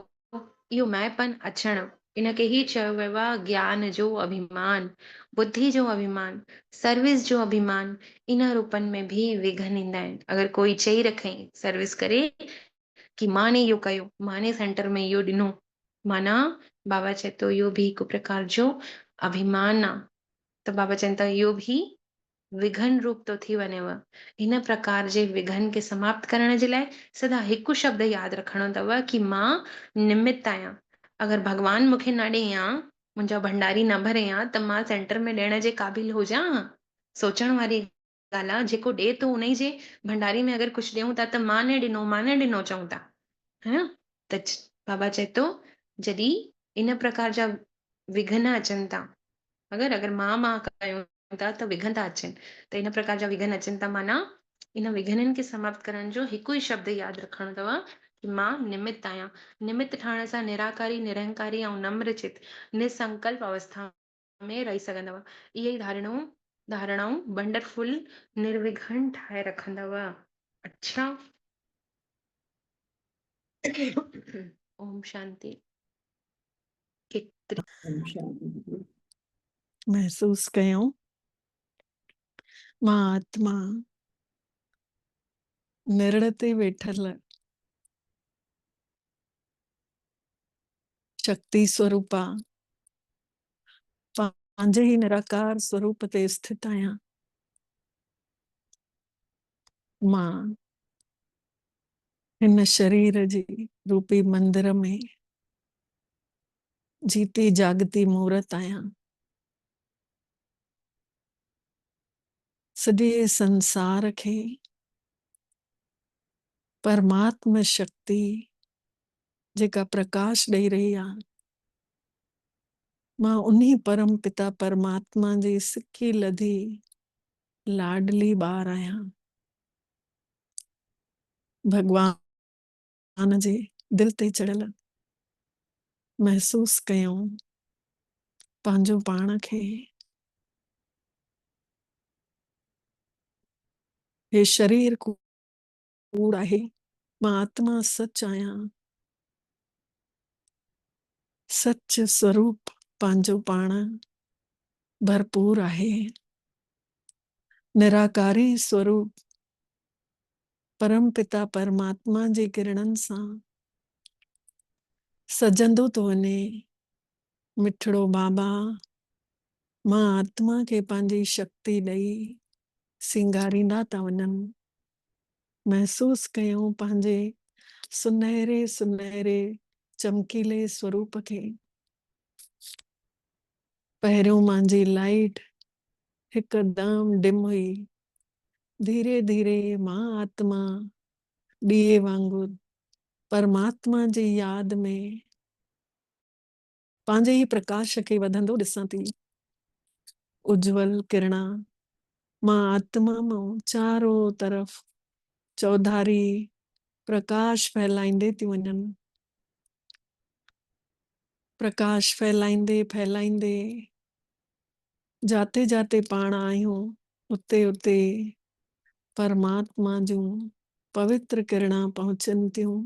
इहो मैंपन अचणु, इनखे ई चयो वियो आहे ज्ञान जो अभिमान, बुद्धि जो अभिमान, सर्विस जो अभिमान। इन रूपनि में बि विघन ईंदा आहिनि। अगरि कोई चई रखई सर्विस करे कि माने इहो कयो, माने सेंटर में इहो ॾिनो, माना बाबा चए थो इहो बि हिकु प्रकार जो अभिमान आहे। त बाबा चवनि था इहो बि विघन रूप तो थी वञेव। हिन प्रकार जे विघन खे समाप्त करण जे लाइ सदा हिकु शब्द यादि रखणो अथव कि मां निमित्त आहियां। अगरि भॻवान मूंखे न ॾे हा, मुंहिंजा भंडारी न भरे हा त मां सेंटर में ॾियण जे क़ाबिल हुजां? सोचण वारी ॻाल्हि आहे। जेको ॾे थो उन जे भंडारी में अगरि कुझु ॾियूं था त मां न ॾिनो चऊं था। है न? त बाबा चए थो जॾहिं इन प्रकार जा विघन अचनि था, अगरि मां कयूं था त विघन था अचनि, त इन प्रकार जा विघन अचनि था माना इन विघननि खे समाप्त करण जो हिकु ई शब्द यादि रखणो अथव कि मां निमित्त आहियां। निमित्त ठहण सां निराकारी, निरंकारी ऐं नम्र चित निसंकल्प अवस्था में रही सघंदव। इहे ई धारणाऊं वंडरफुल निर्विघन ठाहे रखंदव। अच्छा। ओम शांति। केतिरी महसूस कयूं मां आत्मा निरण ते वेठल शक्ति स्वरूपा पंहिंजे ही निराकार स्वरूप ते स्थित आहियां। मां हिन शरीर जी रूपी मंदिर में जीती जागती मूर्त आहियां। सॼे संसार खे परमात्मा शक्ति जेका प्रकाश ॾेई रही आहे, मां उन्हीं परम पिता परमात्मा जी सिकी लधी लाडली ॿार आहियां। भगवान जे दिल ते चढ़ियल महसूस कयूं पंहिंजो पाण खे। हे शरीर कूड़ आहे, मां आत्मा सच आहियां। सच स्वरूप पंहिंजो पाण भरपूर आहे। निराकारी स्वरूप परम पिता परमात्मा जी किरणनि सां सजंदो थो वञे। मिठड़ो बाबा मां आत्मा खे पंहिंजी शक्ति ॾेई सिंगारींदा था वञनि। महसूस कयूं पंहिंजे सुनहरे सुनहरे चमकीले स्वरूप खे। पहिरियों मुंहिंजी लाइट हिकदम डिम हुई। धीरे धीरे मां आत्मा ॾीए वांगुरु परमात्मा जी याद में पंहिंजे ई प्रकाश खे वधंदो ॾिसां थी। उज्जवल किरणा मां आत्मा मां चारों तरफ़ चौधारी प्रकाश फैलाईंदे थी वञनि। प्रकाश फैलाईंदे फैलाईंदे जाते जाते पाण आहियूं उते उते परमात्मा जूं पवित्र किरणा पहुचनि थियूं।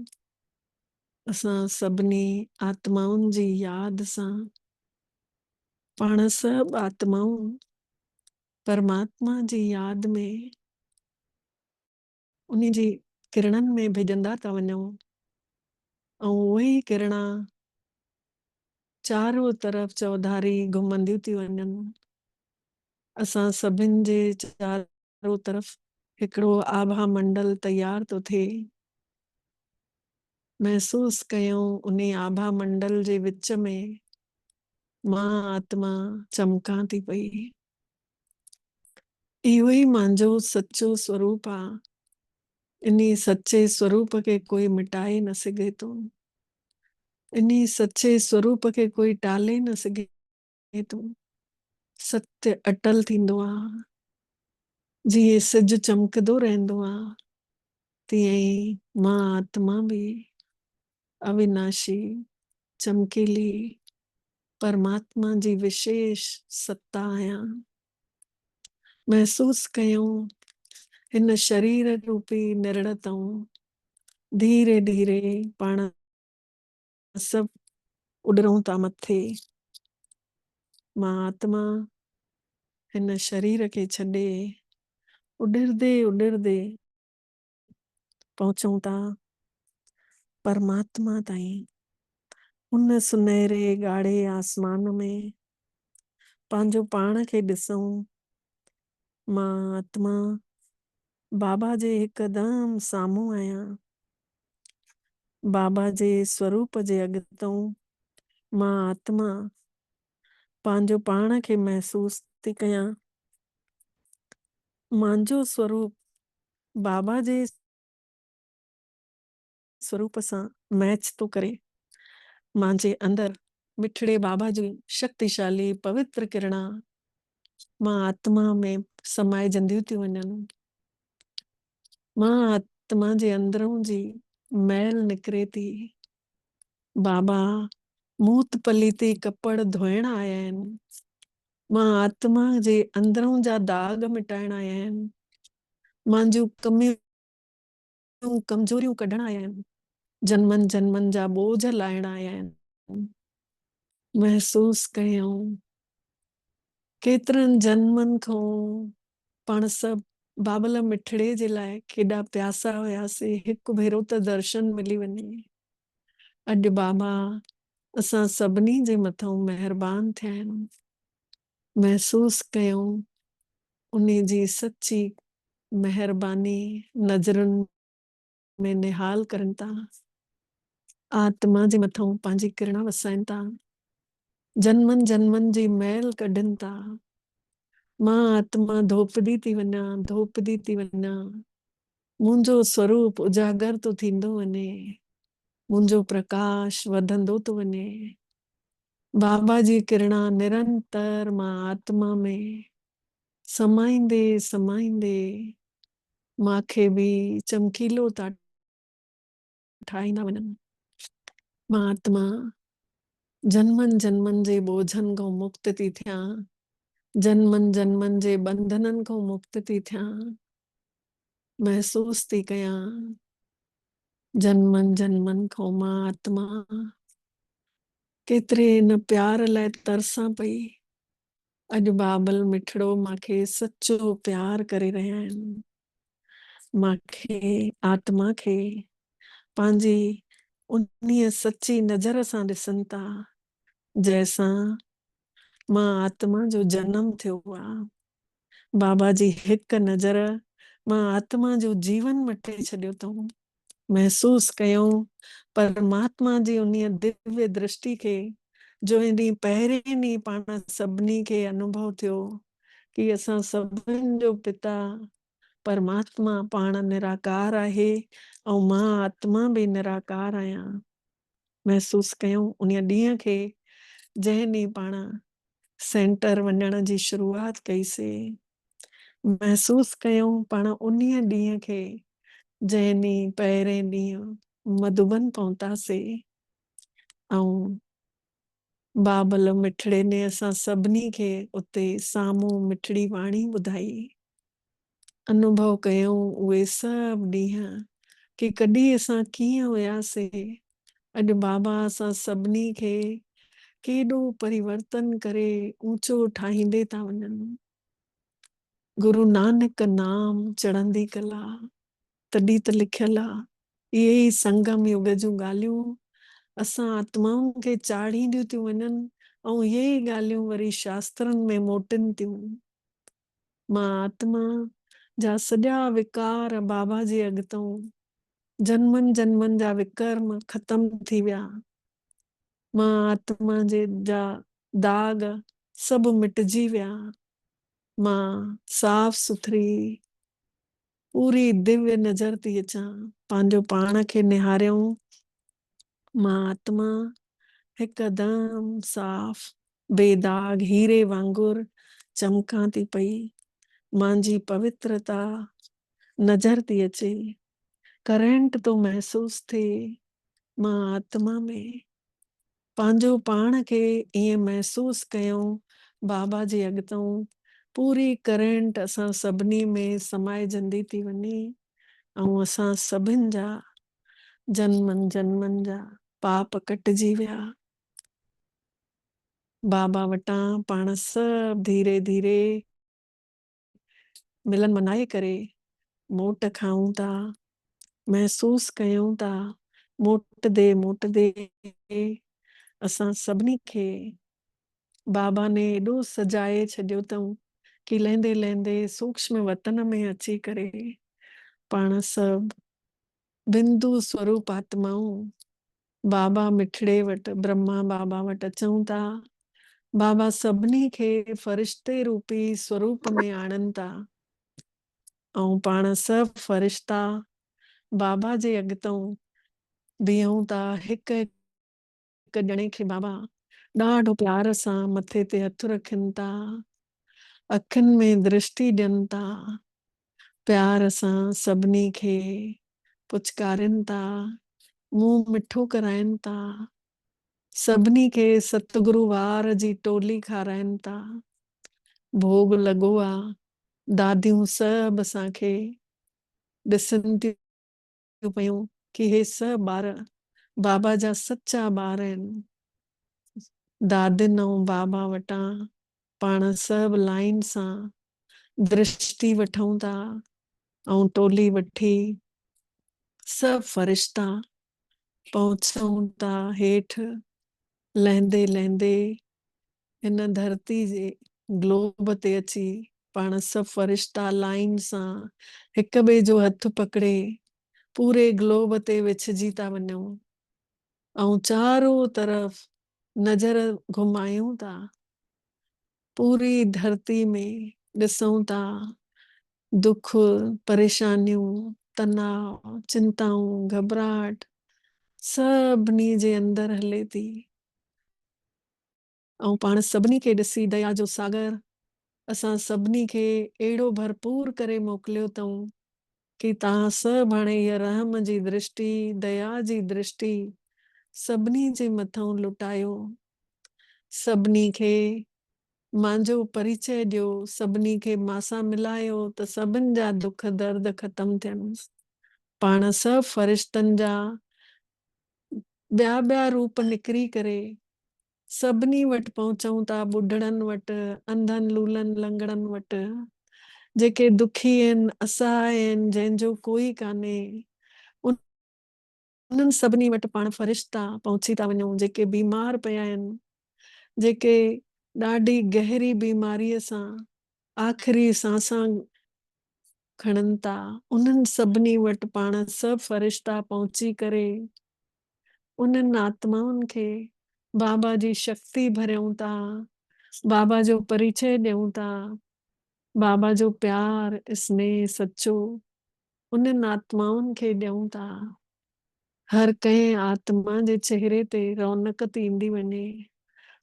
असां सभिनी आत्माउनि जी याद सां पाण सभु आत्माऊं परमात्मा जी याद में उन्हीं जी किरणनि में भिजंदा था वञूं। ऐं उहे किरणा चारों तरफ़ चौधारी घुमंदियूं थी वञनि। असां सभिनि जे चारों तरफ़ हिकिड़ो आभा मंडल तैयार थो थिए। महसूस कयूं उन आभा मंडल जे विच में मां आत्मा चमकां थी पई। इहो ई मुंहिंजो सच्चो स्वरूप आहे। इन सच्चे स्वरूप खे कोई मिटाए न सघे थो। इन सच्चे स्वरूप खे कोई टाले न सघे थो। सत्य अटल थींदो आहे। जीअं सिज चमकंदो रहंदो आहे, तीअं ई मां आत्मा बि अविनाशी चमकीली परमात्मा जी विशेष सत्ता आहियां। महसूस कयूं हिन शरीर रूपी निर्णतऊं धीरे धीरे पाण सभु उॾरूं था मथे। मां आत्मा हिन शरीर खे छॾे उॾरदे उॾरदे पहुचूं था परमात्मा ताईं। उन सुनहरे ॻाढ़े आसमान में पंहिंजो पाण खे ॾिसूं। मां आत्मा बाबा जे हिकदम साम्हूं आहियां। बाबा जे स्वरूप जे अॻितों मां आत्मा पंहिंजो पाण खे महसूस थी कयां। मुंहिंजो स्वरूप बाबा जे स्वरूप सां मैच थो करे। मुंहिंजे अंदर मिठड़े बाबा जी शक्तिशाली पवित्र किरणा मां आत्मा में समाइजंदियूं थी वञनि। मां आत्मा जे अंदरों जी मैल निकिरे थी। बाबा मूत पलीती कपड़ धोइण आया आहिनि। मां आत्मा जे अंदरों जा दाग मिटाइण आया आहिनि। मुंहिंजूं कमियूं कमजोरियूं कढण आया आहिनि। जन्मनि जन्मनि जा बोझ लाहिण आया आहिनि। महसूस कयूं केतिरनि जन्मनि खां पाण सभु बाबल मिठड़े जे लाइ केॾा प्यासा हुयासीं। हिकु भेरो त दर्शन मिली वञे। अॼु बाबा असां सभिनी जे मथां महिरबान थिया आहिनि। महसूस कयूं उन जी सची महिरबानी नज़रुनि में निहाल करनि था। आत्मा जे मथां पंहिंजी किरण वसाइनि था। जन्मनि जन्मनि जी मैल कढनि था। मां आत्मा धोपदी थी वञा, धोपदी थी वञा। मुंहिंजो स्वरूप उजागर तो थींदो वञे, मुंहिंजो प्रकाश वधंदो तो वञे। बाबा जी किरणा निरंतर मां आत्मा में समाईंदे समाईंदे मांखे बि चमकीलो था ठाहींदा वञनि। मां आत्मा जन्मनि जन्मनि जे बोझनि खां मुक्त थी थियां, जन्मनि जन्मनि जे बंधननि खां मुक्त थी थियां। महसूस थी कयां जन्मनि जन्मनि खां मां आत्मा केतिरे न प्यार लाइ तरसां पई। अॼु बाबल मिठड़ो मांखे सच्चो प्यार करे रहिया आहिनि। मांखे आत्मा खे पंहिंजी उन्हीअ सच्ची नज़र सां ॾिसनि था जंहिंसां मां आत्मा जो जनम थियो आहे। बाबा जी हिकु नज़र मां आत्मा जो जीवन मटे छॾियो अथऊं। महसूस कयूं परमात्मा जी उन्हीअ दिव्य दृष्टि खे जो ॾींहुं पहिरें ॾींहुं पाण सभिनी खे अनुभव थियो कि असां सभिनि जो पिता परमात्मा पाण निराकार आहे ऐं मां आत्मा बि निराकार आहियां। महसूस कयूं उन ॾींहं खे जंहिं ॾींहुं पाण सेंटर वञण जी शुरूआत कईसीं। महसूस कयूं पाण उन ॾींहं खे जंहिं ॾींहुं पहिरें ॾींहुं मधुबन पहुतासीं ऐं बाबल मिठड़े ने असां सभिनी खे उते साम्हूं मिठड़ी वाणी ॿुधाई। अनुभव कयूं उहे सभु ॾींहं कि कॾहिं असां कीअं हुयासीं। अॼु बाबा असां सभिनी खे केॾो परिवर्तन करे ऊंचो ठाहींदे था वञनि। गुरु नानक नाम चढ़ंदी कला, तॾहिं त लिखियल आहे। इहे ई संगम युग जूं ॻाल्हियूं असां आत्माउनि खे चाढ़ींदियूं थियूं वञनि ऐं इहे ई ॻाल्हियूं वरी शास्त्रनि में मोटिन थियूं। मां आत्मा जा सॼा विकार बाबा जे अॻितों जन्मनि जन्मनि जा विकर्म ख़तम थी विया। मां आत्मा जे जा दाग सभु मिटजी विया। मां साफ़ सुथरी पूरी दिव्य नज़र थी अचां। पंहिंजो पाण खे निहारियूं। मां आत्मा हिकदम साफ़ बेदाग हीरे वांगुर चमकां थी पई। मुंहिंजी पवित्रता नज़र थी अचे। करंट तो महसूस थिए। मां आत्मा में पंहिंजो पाण खे ईअं महसूस कयूं बाबा जे अॻितों पूरी करंट असां सभिनी में समाइजंदी थी वञे ऐं असां सभिनि जा जन्मनि जन्मनि जा पाप कटिजी विया। बाबा वटां पाण सभु धीरे धीरे मिलन मनाए करे मोट खाऊं था। महसूस कयूं था मोटदे मोटदे असां सभिनी खे बाबा ने एॾो सजाए छॾियो अथऊं कि लहंदे लहंदे सूक्ष्म वतन में अची करे पाण सभु बिंदु स्वरूप आत्माऊं बाबा मिठड़े वटि ब्रह्मा बाबा वटि अचूं था। बाबा सभिनी खे फरिश्ते रूपी स्वरूप में आणनि था ऐं पाण सभु फरिश्ता बाबा जे अॻितों बीहूं था। हिकु हिकु ॼणे खे बाबा ॾाढो प्यार सां मथे ते हथ रखनि था, अखियुनि में दृष्टि ॾियनि था, प्यार सां सभिनी खे पुचकारनि था, मुंहुं मिठो कराइनि था, सभिनी खे सतगुरु वार जी टोली खाराइनि था। भोग लॻो आहे। दादियूं सभु असांखे ॾिसनि थियूं पयूं कि हे सभु ॿार बाबा जा सच्चा ॿार आहिनि। दादियुनि ऐं बाबा वटां पाण सभु लाइन सां दृष्टि वठूं था ऐं टोली वठी सभु फरिश्ता पहुचूं था हेठि। लहंदे लहंदे हिन धरती जे ग्लोब ते अची पाण सभु फरिश्ता लाइन सां हिक ॿिए जो हथ पकड़े पूरे ग्लोब ते विछजी था वञूं ऐं चारों तरफ़ नज़र घुमायूं था। पूरी धरती में ॾिसूं था दुख, परेशानियूं, तनाव, चिंताऊं, घबराहट सभिनी जे अंदरि हले थी। ऐं पाण सभिनी खे ॾिसी दया जो सागर असां सभिनी खे अहिड़ो भरपूर करे मोकिलियो अथऊं कि तव्हां सभु हाणे इहा रहम जी दृष्टि, दया जी दृष्टि सभिनी जे मथां लुटायो। सभिनी खे मुंहिंजो परिचय ॾियो, सभिनी खे मासां मिलायो त सभिनि जा दुख दर्द ख़तम थियनि। पाण सभु फ़रिश्तनि जा ॿिया ॿिया रूप निकिरी करे सभिनी वटि पहुचूं था, ॿुढड़नि वटि, अंधनि लूलनि लंगड़नि वटि, जेके दुखी आहिनि, असहाय आहिनि, जंहिंजो कोई कान्हे, उन्हनि सभिनी वटि पाण फ़रिश्ता पहुची था वञूं। जेके बीमार पिया आहिनि, जेके ॾाढी गहरी बीमारीअ सां आख़िरी सांसां खणनि था, उन्हनि सभिनी वटि पाण सभु फ़रिश्ता पहुची करे उन्हनि आत्माउनि खे बाबा जी शक्ति भरियूं था, बाबा जो परिचय ॾियूं था, बाबा जो प्यार, स्नेह सच्चो उन्हनि आत्माउनि खे ॾियूं था। हर कंहिं आत्मा जे चेहरे ते रौनक थी ईंदी वञे,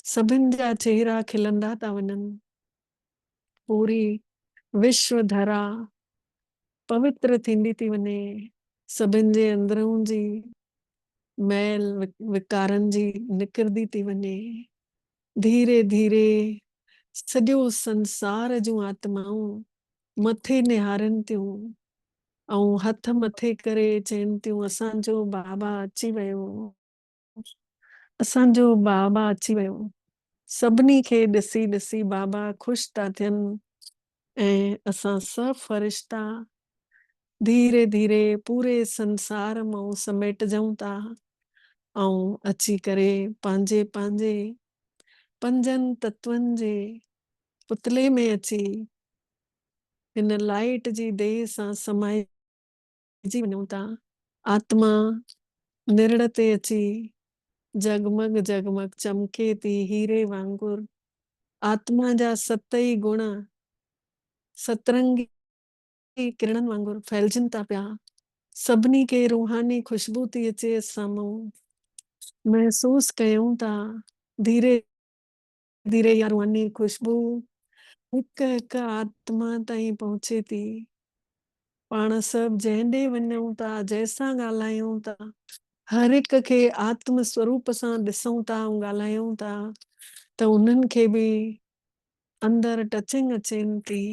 सभिनि जा चेहरा खिलंदा था वञनि। पूरी विश्व धरा पवित्र थींदी थी वञे, सभिनि जे अंदरूं जी मैल विकारनि जी निकिरंदी थी वञे। धीरे धीरे सॼो संसार जूं आत्माऊं मथे निहारनि थियूं ऐं हथ मथे करे चवनि थियूं असांजो बाबा अची वियो, असांजो बाबा अची वियो। सभिनी खे ॾिसी ॾिसी बाबा ख़ुशि था थियनि ऐं असां सभु फ़रिश्ता धीरे धीरे पूरे संसार मां समेटिजूं था ऐं अची करे पंहिंजे पंहिंजे पंजनि तत्वनि जे पुतले में अची हिन लाइट जी देह सां समाइजी वञूं था। आत्मा निरड़ ते अची जगमग जगमग चमके थी हीरे वांगुर। आत्मा जा 7 ई गुण सतरंगी किरणनि वांगुर फैलजनि था पिया। सभिनी खे रूहानी ख़ुशबू थी अचे साम्हूं, महसूस कयूं था। धीरे धीरे इहा रूहानी ख़ुशबू हिकु हिकु आत्मा ताईं पहुचे थी। पाण सभु जंहिं ॾे वञूं था, जंहिंसां ॻाल्हायूं था, हर हिक खे आत्म स्वरूप सां ॾिसूं था ऐं ॻाल्हायूं था त उन्हनि खे बि अंदरि टचिंग अचेनि थी।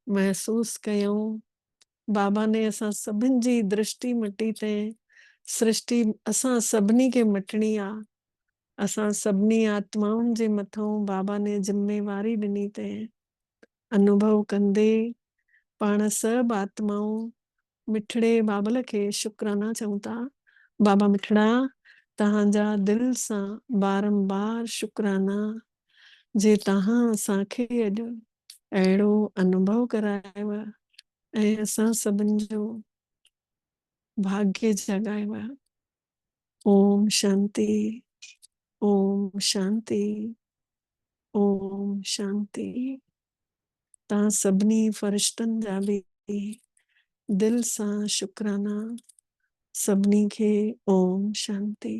महसूस कयूं बाबा ने असां सभिनि जी दृष्टि मटी ते सृष्टि असां सभिनी खे मटणी आहे। असां सभिनी आत्माउनि जे मथां बाबा ने ज़िम्मेवारी ॾिनी ते अनुभव कंदे पाण सभु आत्माऊं मिठड़े बाबल खे शुक्राना चऊं था। बाबा मिठड़ा, तव्हांजा दिलि सां बारंबार शुक्राना जे तव्हां असांखे अॼु अहिड़ो अनुभव करायव ऐं असां सभिनि जो भाग्य जगायव। ओम शांति, ओम शांति, ओम शांति। तव्हां सभिनी फ़रिश्तनि जा बि दिलि सां शुक्राना। सभिनी खे ओम शांति।